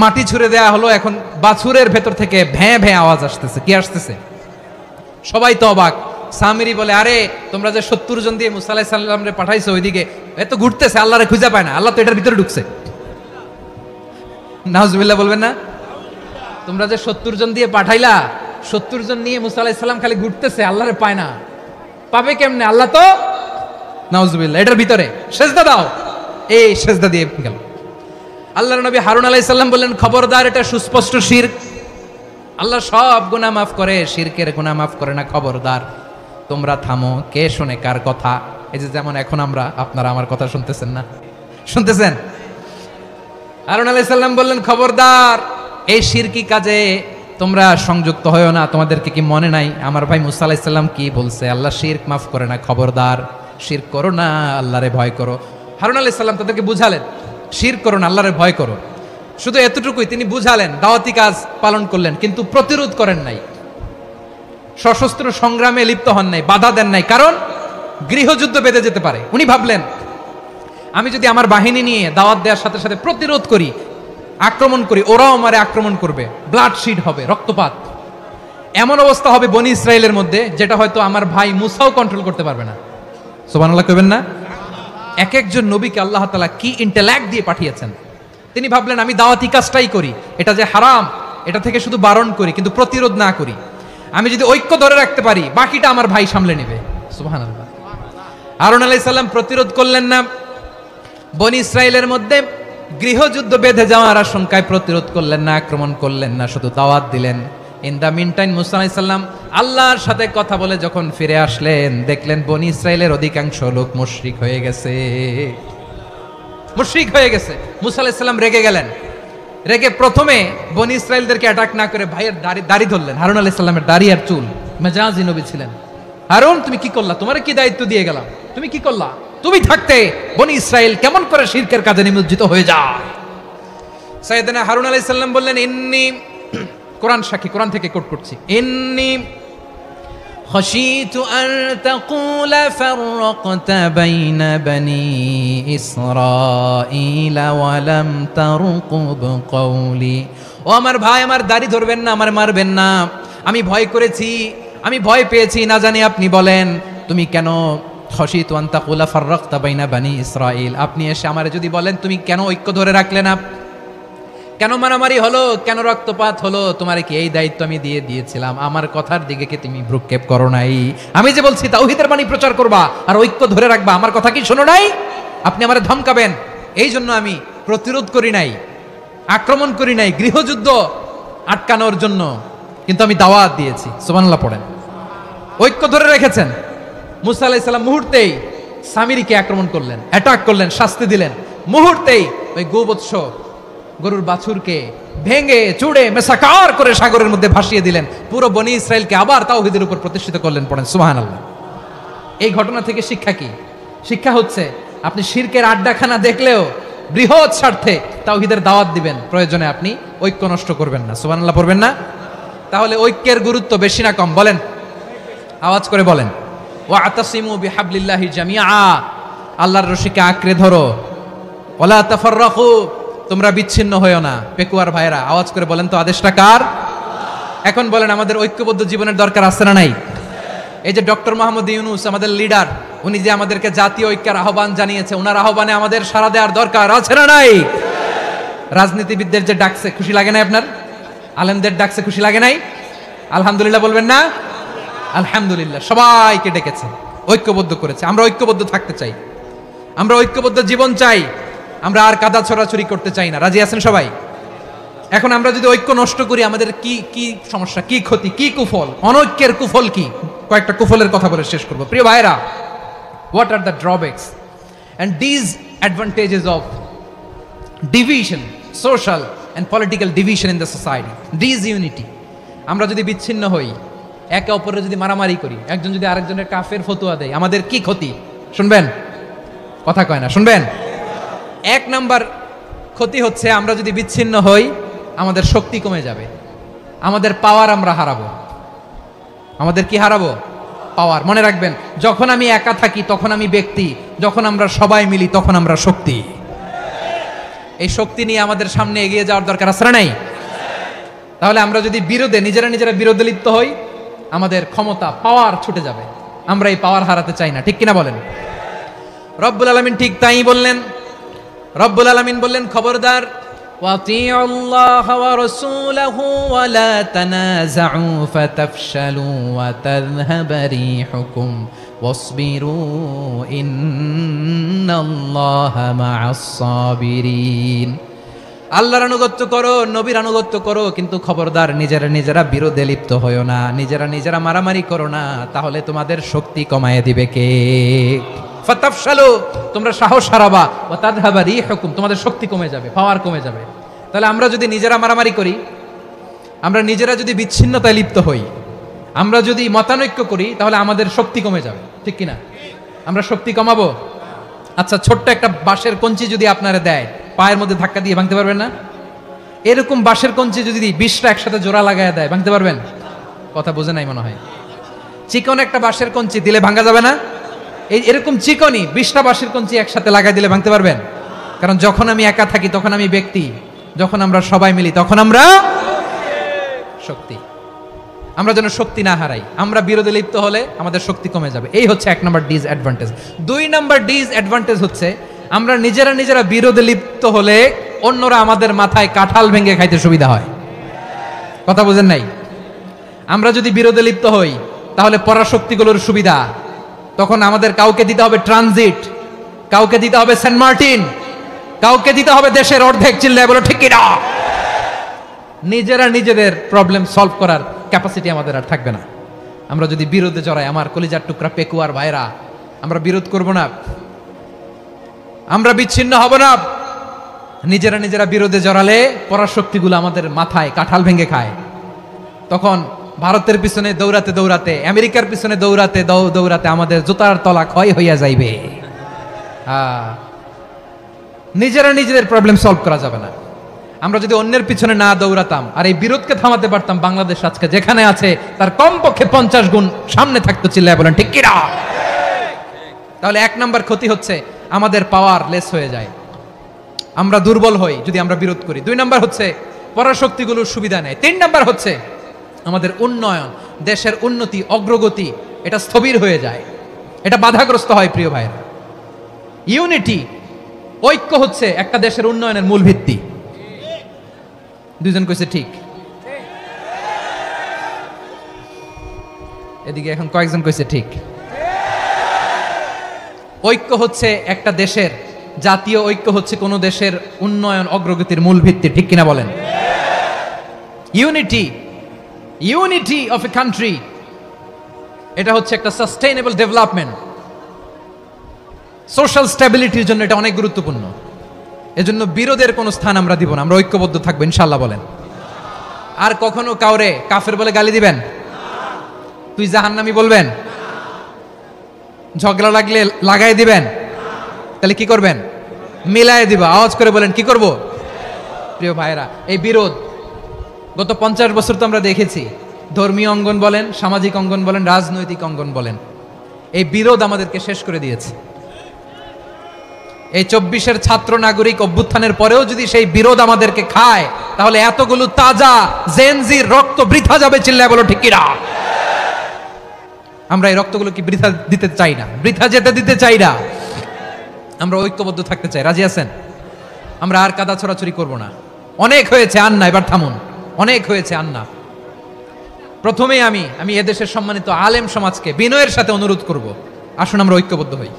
মাটি ছুঁড়ে দেয়া হলো, এখন বাছুরের ভেতর থেকে ভ্যাঁ ভ্যাঁ আওয়াজ আসতেছে। কি আসতেছে? সবাই তো অবাক। সামিরি বলে, আরে তোমরা যে 70 জন দিয়ে মুসা আলাইহিস সালামরে পাঠাইছো, ওইদিকে এত ঘুরতেছে, আল্লাহরে খুঁজে পায় না, আল্লাহ তো এটার ভিতরে ঢুকছে। নাউজুবিল্লাহ বলবেন না? তোমরা যে 70 জন দিয়ে পাঠাইলা, 70 জন নিয়ে মুসা আলাইহিস সালাম খালি ঘুরতেছে, আল্লাহরে পায় না। পাবে কেমনে? আল্লাহ তো, নাউজুবিল্লাহ, এটার ভিতরে সেজদা দাও। এই সেজদা দিয়ে গেল। আল্লাহর নবী হারুন আলাইহিস সালাম বললেন, খবরদার, এটা সুস্পষ্ট শিরক। আল্লাহ সব গুনাহ মাফ করে, শিরকের গুনাহ মাফ করে না। খবরদার, তোমরা থামো। কে শোনে কার কথা? এই যে যেমন এখন আমরা, আপনারা আমার কথা শুনতেছেন না? শুনতেছেন? হারুন আলাইহিস সালাম বললেন, খবরদার, এই শিরকি কাজে তোমরা সংযুক্ত হয়ো না। তোমাদেরকে কি মনে নাই আমার ভাই মুসা আলাইহিস সালাম কি বলছে? আল্লাহ শিরক মাফ করে না। খবরদার, শিরক করো না, আল্লাহরে ভয় করো। হারুন আলাইহিস সালাম তাদেরকে বুঝালেন, শিরক করো না, আল্লাহরে ভয় করো। শুধু এতটুকুই তিনি বুঝালেন, দাওয়াতি কাজ পালন করলেন, কিন্তু প্রতিরোধ করেন নাই, সশস্ত্র সংগ্রামে লিপ্ত হন নাই, বাধা দেন নাই। কারণ গৃহযুদ্ধ বেঁধে যেতে পারে। উনি ভাবলেন, আমি যদি আমার বাহিনী নিয়ে দাওয়াত দেওয়ার সাথে সাথে প্রতিরোধ করি, আক্রমণ করি, ওরাও আমারে আক্রমণ করবে, ব্লাডশিড হবে, রক্তপাত। এমন অবস্থা হবে বনি ইসরাইলের মধ্যে যেটা হয়তো আমার ভাই মুসাও কন্ট্রোল করতে পারবে না। সুবহানাল্লাহ কইবেন না? এক একজন নবীকে আল্লাহ তাআলা কি ইন্টেলেক্ট দিয়ে পাঠিয়েছেন। তিনি ভাবলেন আমি দাওয়াতি কাজটাই করি, এটা যে হারাম এটা থেকে শুধু বারণ করি কিন্তু প্রতিরোধ না করি। আমি যদি ঐক্য ধরে রাখতে পারি বাকিটা আমার ভাই সামলে নেবে। সুবহানাল্লাহ। হারুন আলাইহিস সালাম প্রতিরোধ করলেন না, বনি ইসরাইলের মধ্যে গৃহযুদ্ধ বেঁধে যাওয়ার আশঙ্কায় প্রতিরোধ করলেন না, আক্রমণ করলেন না, শুধু দাওয়াত দিলেন। ইন দা মিন টাইম মুসা আলাইহিস সালাম আল্লাহর সাথে কথা বলে যখন ফিরে আসলেন, দেখলেন বনি ইসরাইলের অধিকাংশ লোক মুশরিক হয়ে গেছে, মুশরিক হয়ে গেছে। মুসা আলাইহিস সালাম রেগে গেলেন, রেগে প্রথমে বনি ইসরাইলদেরকে অ্যাটাক না করে ভাইয়ের দাড়ি ধরলেন। হারুন আলাইহিস সালামের দাড়ি আর চুল, মেজাজি নবী ছিলেন। হারুন তুমি কি করলা? তোমারে কি দায়িত্ব দিয়ে গেলাম, তুমি কি করলা? তুমি থাকতে বনি ইসরাইল কেমন করে শিরকের কাজে নিমজ্জিত হয়ে যায়? সাইয়েদনা হারুন আলাইহিস সালাম বললেন, ইন্নী, কোরআন সাক্ষী, কোরআন থেকে কোট করছি, ইন্নী খাশিতু আন তাকুলা ফাররাকতা বাইনা বনি ইসরাঈল ওয়া লাম তারকুব কওলি। ও আমার ভাই, আমার দাড়ি ধরবেন না, আমার মারবেন না। আমি ভয় করেছি, আমি ভয় পেয়েছি, না জানি আপনি বলেন তুমি কেন খাশিতু আন তাকুলা ফাররাকতা বাইনা বনি ইসরাঈল, আপনি এসে আমারে যদি বলেন তুমি কেন ঐক্য ধরে রাখলে না, কেন মারামারি হলো, কেন রক্তপাত হলো, তোমার কি এই দায়িত্ব আমি দিয়ে দিয়েছিলাম? আমার কথার দিকে কি তুমি ভ্রুক্ষেপ করো নাই? আমি যে বলছি তাওহীদের বাণী প্রচার করবা আর ঐক্য ধরে রাখবা, আমার কথা কি শোনো নাই? আপনি আমারে ধমকাবেন, এই জন্য আমি প্রতিরোধ করি নাই, আক্রমণ করি নাই, গৃহযুদ্ধ আটকানোর জন্য কিন্তু আমি দাওয়াত দিয়েছি। সুবহানাল্লাহ পড়েন। ঐক্য ধরে রেখেছেন। মুসা আলাইহিস সালাম মুহূর্তেই সামিরীকে আক্রমণ করলেন, অ্যাটাক করলেন, শাস্তি দিলেন। মুহূর্তেই ওই গোবৎস গরুর বাছুরকে ভেঙে চুড়ে মেসাকার করে সাগরের মধ্যে ভাসিয়ে দিলেন। পুরো বনি ইসরাইলকে আবার তাওহীদের উপর প্রতিষ্ঠিত করলেন। পড়েন সুবহানাল্লাহ। এই ঘটনা থেকে শিক্ষা কি? শিক্ষা হচ্ছে আপনি শিরকের আড্ডাখানা দেখলেও বৃহৎ স্বার্থে তাওহীদের দাওয়াত দিবেন, প্রয়োজনে আপনি ঐক্য নষ্ট করবেন না। সুবহানাল্লাহ পড়বেন না? তাহলে ঐক্যের গুরুত্ব বেশি না কম? বলেন, আওয়াজ করে বলেন। ওয়াতাসিমু বিহাবলিল্লাহি জামিআ, আল্লাহর রশিকে আঁকড়ে ধরো। ওয়ালা তাফাররাকু, তোমরা বিচ্ছিন্ন হয়েও না। পেকুয়ার ভাইরা আওয়াজ করে বলেন তো আদেশটা কার? এখন বলেন আমাদের ঐক্যবদ্ধ জীবনের দরকার আছে না নাই? এই যে ডক্টর মোহাম্মদ ইউনূস আমাদের লিডার, উনি যে আমাদেরকে জাতীয় ঐক্যের আহ্বান জানিয়েছে, ওনার আহ্বানে আমাদের সাড়া দেওয়ার দরকার আছে না নাই? রাজনীতিবিদদের যে ডাকছে খুশি লাগে না আপনার? আলেমদের ডাকছে খুশি লাগে নাই? আলহামদুলিল্লাহ বলবেন না? আলহামদুলিল্লাহ, সবাইকে ডেকেছে, ঐক্যবদ্ধ করেছে। আমরা ঐক্যবদ্ধ থাকতে চাই, আমরা ঐক্যবদ্ধ জীবন চাই, আমরা আর কাদা ছড়াছড়ি করতে চাই না। রাজি আছেন সবাই? এখন আমরা যদি ঐক্য নষ্ট করি আমাদের কি কি সমস্যা, কি ক্ষতি, কি কুফল? অনৈক্যের কুফল কি? কয়েকটা কুফলের কথা বলে শেষ করব। প্রিয় ভাইরা, what are the drawbacks and disadvantages of division, social and political division in the society? Disunity, আমরা যদি বিচ্ছিন্ন হই, একে অপরের যদি মারামারি করি, একজন যদি আরেকজনের কাফের ফতোয়া দেয়, আমাদের কি ক্ষতি? শুনবেন? কথা কয় না, শুনবেন? এক নাম্বার ক্ষতি হচ্ছে আমরা যদি বিচ্ছিন্ন হই আমাদের শক্তি কমে যাবে, আমাদের পাওয়ার আমরা হারাবো। আমাদের কি হারাবো? পাওয়ার। মনে রাখবেন, যখন আমি একা থাকি তখন আমি ব্যক্তি, যখন আমরা সবাই মিলি তখন আমরা শক্তি। এই শক্তি নিয়ে আমাদের সামনে এগিয়ে যাওয়ার দরকার আছে না নাই? তাহলে আমরা যদি বিরোধে নিজেরা বিরোধে লিপ্ত হই আমাদের ক্ষমতা, পাওয়ার ছুটে যাবে। আমরা এই পাওয়ার হারাতে চাই না, ঠিক কিনা বলেন? রব্বুল আলামিন ঠিক তাই বললেন। রব্বুল আলামিন বললেন, খবরদার, ওয়াতিউল্লাহ ওয়া রাসূলাহু ওয়া লা তানাযাউ ফাতাফশালু ওয়া তাযহাবা রিহুকুম ওয়াসবিরু ইন্নাল্লাহা মা'আস সাবিরিন। আল্লাহর আনুগত্য করো, নবীর আনুগত্য করো, কিন্তু খবরদার নিজেরা বিরোধে লিপ্ত হয়ো না, নিজেরা মারামারি করো না, তাহলে তোমাদের শক্তি কমায় দিবে কে? ফাতাফশালু, তোমরা সাহস হারাবা, ওয়া তাযহাবা রিহুকুম, তোমাদের শক্তি কমে যাবে, পাওয়ার কমে যাবে। তাহলে আমরা যদি নিজেরা মারামারি করি, আমরা নিজেরা যদি বিচ্ছিন্নতায় লিপ্ত হই, আমরা যদি মতানৈক্য করি, তাহলে আমাদের শক্তি কমে যাবে, ঠিক কিনা? আমরা শক্তি কমাবো। আচ্ছা, ছোট্ট একটা বাঁশের কঞ্চি যদি আপনারা দেয়, পায়ের মধ্যে ধাক্কা দিয়ে ভাঙতে পারবেন না? এরকম বাঁশের কঞ্চি যদি 20টা একসাথে জোড়া লাগায় দেয়, ভাঙতে পারবেন? কথা বোঝে নাই মনে হয়। চিকন একটা বাঁশের কঞ্চি দিলে ভাঙা যাবে না? এরকম চিকনই 20টা বাঁশের কঞ্চি একসাথে লাগাই দিলে ভাঙতে পারবেন? কারণ যখন আমি একা থাকি তখন আমি ব্যক্তি, যখন আমরা সবাই মিলি তখন আমরা শক্তি। আমরা যেন শক্তি না হারাই। আমরা বিরোধে লিপ্ত হলে আমাদের শক্তি কমে যাবে। এই হচ্ছে 1 নম্বর ডিসঅ্যাডভান্টেজ। 2 নম্বর ডিসঅ্যাডভান্টেজ হচ্ছে আমরা নিজেরা বিরোধে লিপ্ত হলে অন্যরা আমাদের মাথায় কাঁঠাল ভেঙে খাইতে সুবিধা হয়। কথা বুঝেন নাই? আমরা যদি বিরোধে লিপ্ত হই তাহলে পরাশক্তিগুলোর সুবিধা, তখন আমাদের কাউকে দিতে হবে ট্রানজিট, কাউকে দিতে হবে সেন্ট মার্টিন, কাউকে দিতে হবে দেশের অর্ধেক। চিল্লায় বলো ঠিক কিনা? নিজেদের প্রবলেম সলভ করার ক্যাপাসিটি আমাদের আর থাকবে না। আমরা যদি বিরোধে জড়াই, আমার কলিজার টুকরা পেকুয়ার ভাইরা, আমরা বিরোধ করব না, আমরা বিচ্ছিন্ন হব না। নিজেরা বিরোধে জড়ালে পরাশক্তিগুলো আমাদের মাথায় কাঁঠাল ভেঙে খায়। তখন ভারতের পিছনে দৌড়াতে, আমেরিকার পিছনে দৌড়াতে আমাদের জুতার তলা ক্ষয় হইয়া যাইবে। নিজেদের প্রবলেম সলভ করা যাবে না। আমরা যদি অন্যের পিছনে না দৌড়াতাম আর এই বিরোধকে থামাতে পারতাম, বাংলাদেশ আজকে যেখানে আছে তার কমপক্ষে 50 গুণ সামনে থাকতো। চিল্লায় বলেন ঠিক কিনা? তাহলে 1 নম্বর ক্ষতি হচ্ছে আমাদের পাওয়ার লেস হয়ে যায়, আমরা দুর্বল হই যদি আমরা বিরোধ করি। 2 নম্বর হচ্ছে পরাশক্তিগুলোর সুবিধা নেয়। 3 নম্বর হচ্ছে আমাদের উন্নয়ন, দেশের উন্নতি, অগ্রগতি এটা স্থবির হয়ে যায়, এটা বাধাগ্রস্ত হয়। প্রিয় ভাইরা, ইউনিটি, ঐক্য হচ্ছে একটা দেশের উন্নয়নের মূল ভিত্তি। 2 জন কইছে ঠিক, এদিকে এখন কয়েকজন কইছে ঠিক। ঐক্য হচ্ছে একটা দেশের, জাতীয় ঐক্য হচ্ছে কোন দেশের উন্নয়ন অগ্রগতির মূল ভিত্তি। ঠিক কিনা বলেন? ইউনিটি অফ এ কান্ট্রি, এটা হচ্ছে একটা সাস্টেইনেবল ডেভেলপমেন্ট, সোশ্যাল স্ট্যাবিলিটির জন্য এটা অনেক গুরুত্বপূর্ণ। এজন্য বিরোধের কোনো স্থান আমরা দিব না, আমরা ঐক্যবদ্ধ থাকবো ইনশাআল্লাহ। বলেন, আর কখনো কাউরে কাফের বলে গালি দিবেন? তুই জাহান্নামী বলবেন? ঝগড়া লাগলে লাগাই দিবেন? তাহলে কি করবেন? মিলায় দিবা। আওয়াজ করে বলেন, কি করব? প্রিয় ভাইরা, এই বিরোধ গত 50 বছর তো আমরা দেখেছি, ধর্মীয় অঙ্গন বলেন, সামাজিক অঙ্গন বলেন, রাজনৈতিক অঙ্গন বলেন, এই বিরোধ আমাদেরকে শেষ করে দিয়েছে। এই 24-এর ছাত্র নাগরিক অভ্যুত্থানের পরেও যদি সেই বিরোধ আমাদেরকে খায়, তাহলে এতগুলো তাজা জেনজির রক্ত বৃথা যাবে। চিল্লায় বলো ঠিক কিনা? আমরা এই রক্তগুলো কি বৃথা দিতে চাই না, বৃথা যেতে দিতে চাই না। আমরা ঐক্যবদ্ধ থাকতে চাই। রাজি আছেন? আমরা আর কাদা ছড়াছড়ি করব না। অনেক হয়েছে, আন্না, এবার থামুন। অনেক হয়েছে, আন্না। প্রথমেই আমি এদেশের সম্মানিত আলেম সমাজকে বিনয়ের সাথে অনুরোধ করব, আসুন আমরা ঐক্যবদ্ধ হই।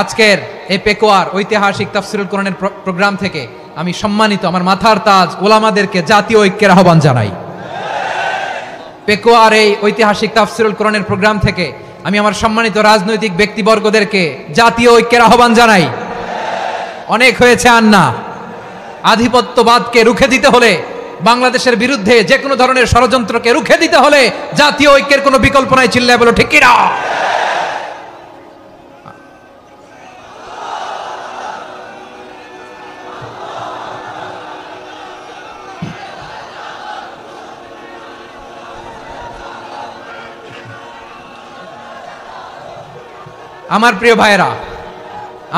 আজকের এই পেকুয়ার ঐতিহাসিক তাফসিরুল কোরআনের প্রোগ্রাম থেকে আমি সম্মানিত আমার মাথার তাজ ওলামাদেরকে জাতীয় ঐক্যের আহ্বান জানাই। পেকুয়ার এই ঐতিহাসিক তাফসিরুল কোরআনের প্রোগ্রাম থেকে আমি আমার সম্মানিত রাজনৈতিক ব্যক্তিবর্গদেরকে জাতীয় ঐক্যের আহ্বান জানাই। অনেক হয়েছে, আন্না। আধিপত্যবাদকে রুখে দিতে হলে, বাংলাদেশের বিরুদ্ধে যে কোনো ধরনের ষড়যন্ত্রকে রুখে দিতে হলে জাতীয় ঐক্যের কোনো বিকল্প নাই। চিল্লায় বলো ঠিক কিনা? আমার প্রিয় ভাইরা,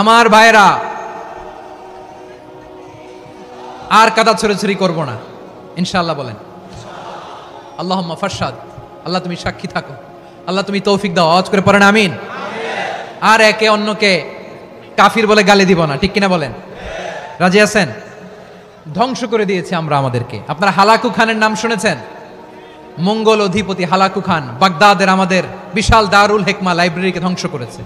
আমার ভাইরা, আর কাদা ছড়াছড়ি করব না ইনশাআল্লাহ। বলেন আল্লাহুম্মা ফারশাদ। আল্লাহ তুমি সাক্ষী থাকো, আল্লাহ তুমি তৌফিক দাও। আওয়াজ করে পড়েন আমিন। আর একে অন্যকে কাফির বলে গালি দিব না। ঠিক কিনা বলেন? রাজি আছেন? ধ্বংস করে দিয়েছে আমরা আমাদেরকে। আপনারা হালাকু খানের নাম শুনেছেন? মঙ্গল অধিপতি হালাকু খান বাগদাদের আমাদের বিশাল দারুল হেকমা লাইব্রেরিকে ধ্বংস করেছে।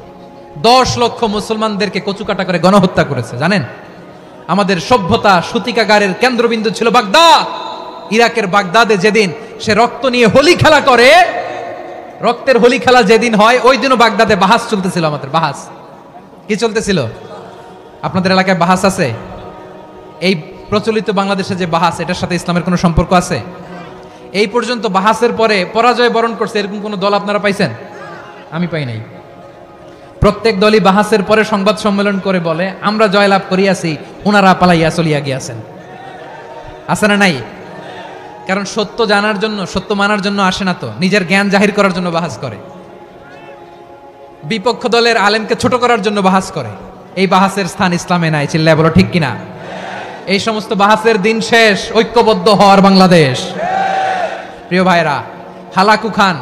10 লক্ষ মুসলমানদেরকে কচুকাটা করে গণহত্যা করেছে। জানেন, আমাদের সভ্যতা সূতিকাগারের কেন্দ্রবিন্দু ছিল বাগদাদ। ইরাকের বাগদাদে যেদিন সে রক্ত নিয়ে হোলি খেলা করে, রক্তের হোলি খেলা যেদিন হয়, ওই দিনও বাগদাদে বাহাস চলতেছিল। আমাদের বাহাস কি চলতেছিল? আপনাদের এলাকায় বাহাস আছে? এই প্রচলিত বাংলাদেশে যে বাহাস, এটার সাথে ইসলামের কোনো সম্পর্ক আছে? এই পর্যন্ত বাহাসের পরে পরাজয় বরণ করছে এরকম কোন দল আপনারা পাইছেন? আমি পাই নাই। প্রত্যেক দলই বাহাসের পরে সংবাদ সম্মেলন করে বলে আমরা জয়লাভ করিয়াছি, ওনারা পালাইয়া চলিয়া গিয়াছেন। আছে না নাই? কারণ সত্য জানার জন্য, সত্য মানার জন্য আসে না তো, নিজের জ্ঞান জাহির করার জন্য বাহাস করে। বিপক্ষ দলের আলেমকে ছোট করার জন্য বাহাস করে। এই বাহাসের স্থান ইসলামে নাই। চিল্লায় বলো ঠিক কিনা? এই সমস্ত বাহাসের দিন শেষ। ঐক্যবদ্ধ হওয়ার বাংলাদেশ। প্রিয় ভাইরা, হালাকু খান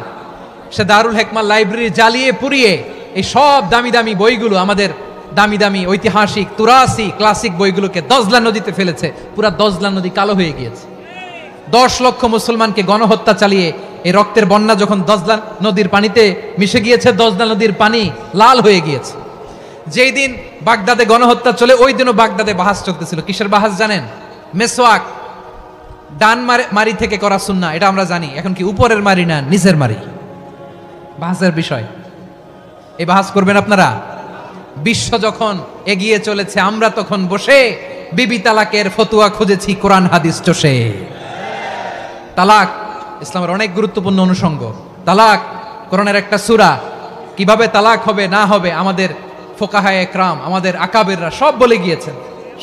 সে দারুল হেকমা লাইব্রেরি জ্বালিয়ে পুড়িয়ে এই সব দামি দামি বইগুলো, আমাদের দামি দামি ঐতিহাসিক তুরাসি ক্লাসিক বইগুলোকে দজলা নদীতে ফেলেছে। পুরা দজলা নদী কালো হয়ে গিয়েছে। 10 লক্ষ মুসলমানকে গণহত্যা চালিয়ে এই রক্তের বন্যা যখন দজলা নদীর পানিতে মিশে গিয়েছে, দজলা নদীর পানি লাল হয়ে গিয়েছে। যেই দিন বাগদাদে গণহত্যা চলে, ওই দিনও বাগদাদে বাহাস চলতেছিল। কিসের বাহাস জানেন? মেসওয়াক, ডান মারি থেকে করা সুন্নাহ, এটা আমরা জানি। এখন কি উপরের মারি না নিচের মারি? বাহাসের বিষয়। এই বাহাস করবেন আপনারা? বিশ্ব যখন এগিয়ে চলেছে, আমরা তখন বসে বিবি তালাকের ফতুয়া খুঁজেছি কোরআন হাদিস চষে। তালাক ইসলামের অনেক গুরুত্বপূর্ণ অনুষঙ্গ। তালাক কোরআনের একটা সূরা। কিভাবে তালাক হবে না হবে আমাদের ফোকাহায়ে একরাম, আমাদের আকাবেররা সব বলে গিয়েছেন,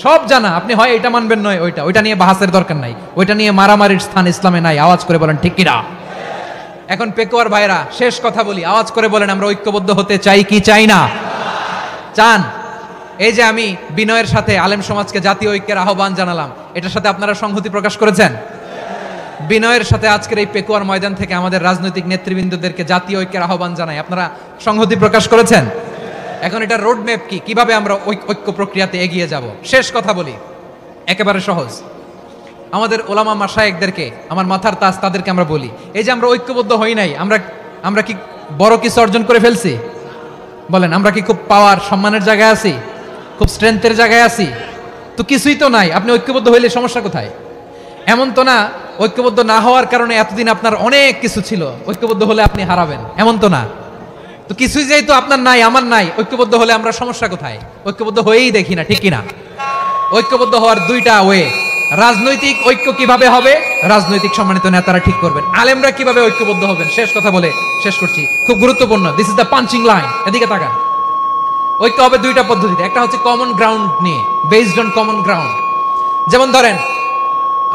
সব জানা। আপনি হয় এটা মানবেন, নয় ওইটা নিয়ে বাহাসের দরকার নাই, ওইটা নিয়ে মারামারির স্থান ইসলামে নাই। আওয়াজ করে বলেন ঠিক কিনা? এখন পেকুয়ার ভাইরা, শেষ কথা বলি, আওয়াজ করে বলেন আমরা ঐক্যবদ্ধ হতে চাই কি চাই না? চান? এই যে আমি বিনয়ের সাথে আলেম সমাজকে জাতীয় ঐক্যের আহ্বান জানালাম, এটার সাথে আপনারা সংহতি প্রকাশ করেছেন? বিনয়ের সাথে আজকের এই পেকুয়ার ময়দান থেকে আমাদের রাজনৈতিক নেতৃবৃন্দদেরকে জাতীয় ঐক্যের আহ্বান জানাই, আপনারা সংহতি প্রকাশ করেছেন? এখন এটা রোড ম্যাপ কি, কিভাবে আমরা ঐক্য প্রক্রিয়াতে এগিয়ে যাব? শেষ কথা বলি, একেবারে সহজ। আমাদের ওলামা মাশায়েখদেরকে, আমার মাথার তাজ, তাদেরকে আমরা বলি, এই যে আমরা ঐক্যবদ্ধ হই নাই, আমরা কি বড় কিছু অর্জন করে ফেলছি? বলেন, আমরা কি খুব পাওয়ার সম্মানের জায়গায় আছি? খুব স্ট্রেংথের জায়গায় আছি? তো কিছুই তো নাই। আপনি ঐক্যবদ্ধ হইলে সমস্যা কোথায়? এমন তো না ঐক্যবদ্ধ না হওয়ার কারণে এতদিন আপনার অনেক কিছু ছিল, ঐক্যবদ্ধ হলে আপনি হারাবেন, এমন তো না। তো কিছুই যেহেতু আপনার নাই, আমার নাই, ঐক্যবদ্ধ হলে আমরা সমস্যা কোথায়? ঐক্যবদ্ধ হয়েই দেখি না, ঠিক কিনা? ঐক্যবদ্ধ হওয়ার দুইটা ওয়ে। রাজনৈতিক ঐক্য কিভাবে হবে? রাজনৈতিক সম্মানিত নেতারা ঠিক করবেন। আলেমরা কিভাবে ঐক্যবদ্ধ হবেন? শেষ কথা বলে শেষ করছি, খুব গুরুত্বপূর্ণ। This is the punching line. এদিকে তাকান। ঐক্য হবে দুইটা পদ্ধতিতে। একটা হচ্ছে কমন গ্রাউন্ড নিয়ে, বেসড অন কমন গ্রাউন্ড। যেমন ধরেন,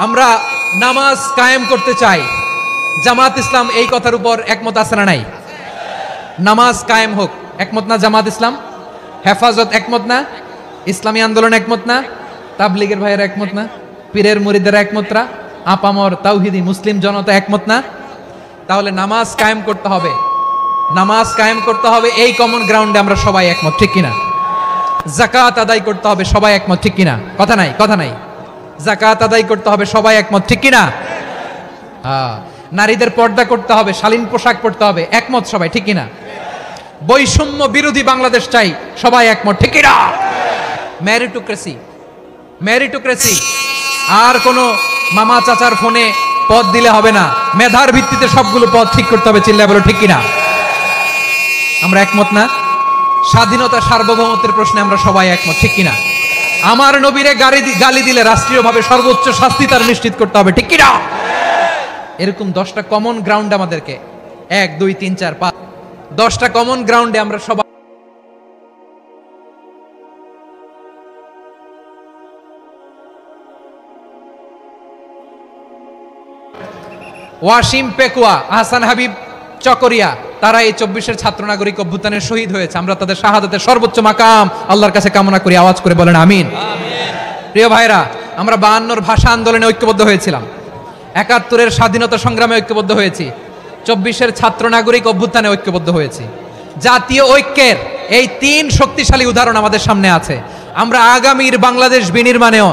আমরা নামাজ কায়েম করতে চাই, জামাত ইসলাম এই কথার উপর একমত আছে না নাই? নামাজ কায়েম হোক, একমত না জামাত ইসলাম? হেফাজত একমত না? ইসলামী আন্দোলন একমত না? তাবলীগের ভাইয়েরা একমত না? পীরের মুরিদেরা একমত না? আপামর তাওহীদি মুসলিম জনতা একমত না? তাহলে নামাজ কায়েম করতে হবে, নামাজ কায়েম করতে হবে, এই কমন গ্রাউন্ডে আমরা সবাই একমত, ঠিক কিনা? যাকাত আদায় করতে হবে, সবাই একমত, ঠিক কিনা? কথা নাই, কথা নাই। যাকাত আদায় করতে হবে, সবাই একমত, ঠিক কিনা? নারীদের পর্দা করতে হবে, শালীন পোশাক পরতে হবে, একমত সবাই, ঠিক কিনা? বৈষম্য বিরোধী বাংলাদেশ চাই, সবাই একমত, ঠিক কিনা? Meritocracy, meritocracy. আর কোনো মামা চাচার ফোনে পদ দিলে হবে না, মেধার ভিত্তিতে সবগুলো পদ ঠিক করতে হবে, চিল্লায় বলো ঠিক কিনা? আমরা একমত না? স্বাধীনতা সার্বভৌমত্বের প্রশ্নে আমরা সবাই একমত, ঠিক কিনা? আমার নবীরে গালি দিলে রাষ্ট্রীয়ভাবে সর্বোচ্চ শাস্তি তার নিশ্চিত করতে হবে, ঠিক কিনা? এরকম 10টা কমন গ্রাউন্ড আমাদেরকে, 1 2 3 4 5, 10টা কমন গ্রাউন্ডে আমরা সবাই। ওয়াসিম পেকুয়া, আহসান হাবিব চকরিয়া, তারা এই 24-এর ছাত্র নাগরিক অভ্যুত্থানে শহীদ হয়েছে। আমরা তাদের শাহাদাতের সর্বোচ্চ মাকাম আল্লাহর কাছে কামনা করি। আওয়াজ করে বলেন আমিন। প্রিয় ভাইরা, আমরা 52-এর ভাষা আন্দোলনে ঐক্যবদ্ধ হয়েছিলাম, 71-এর স্বাধীনতা সংগ্রামে ঐক্যবদ্ধ হয়েছি, 24-এর ছাত্র নাগরিক অভ্যুত্থানে ঐক্যবদ্ধ হয়েছি। জাতীয় ঐক্যের এই 3 শক্তিশালী উদাহরণ আমাদের সামনে আছে। আমরা আগামীর বাংলাদেশ বিনির্মাণেও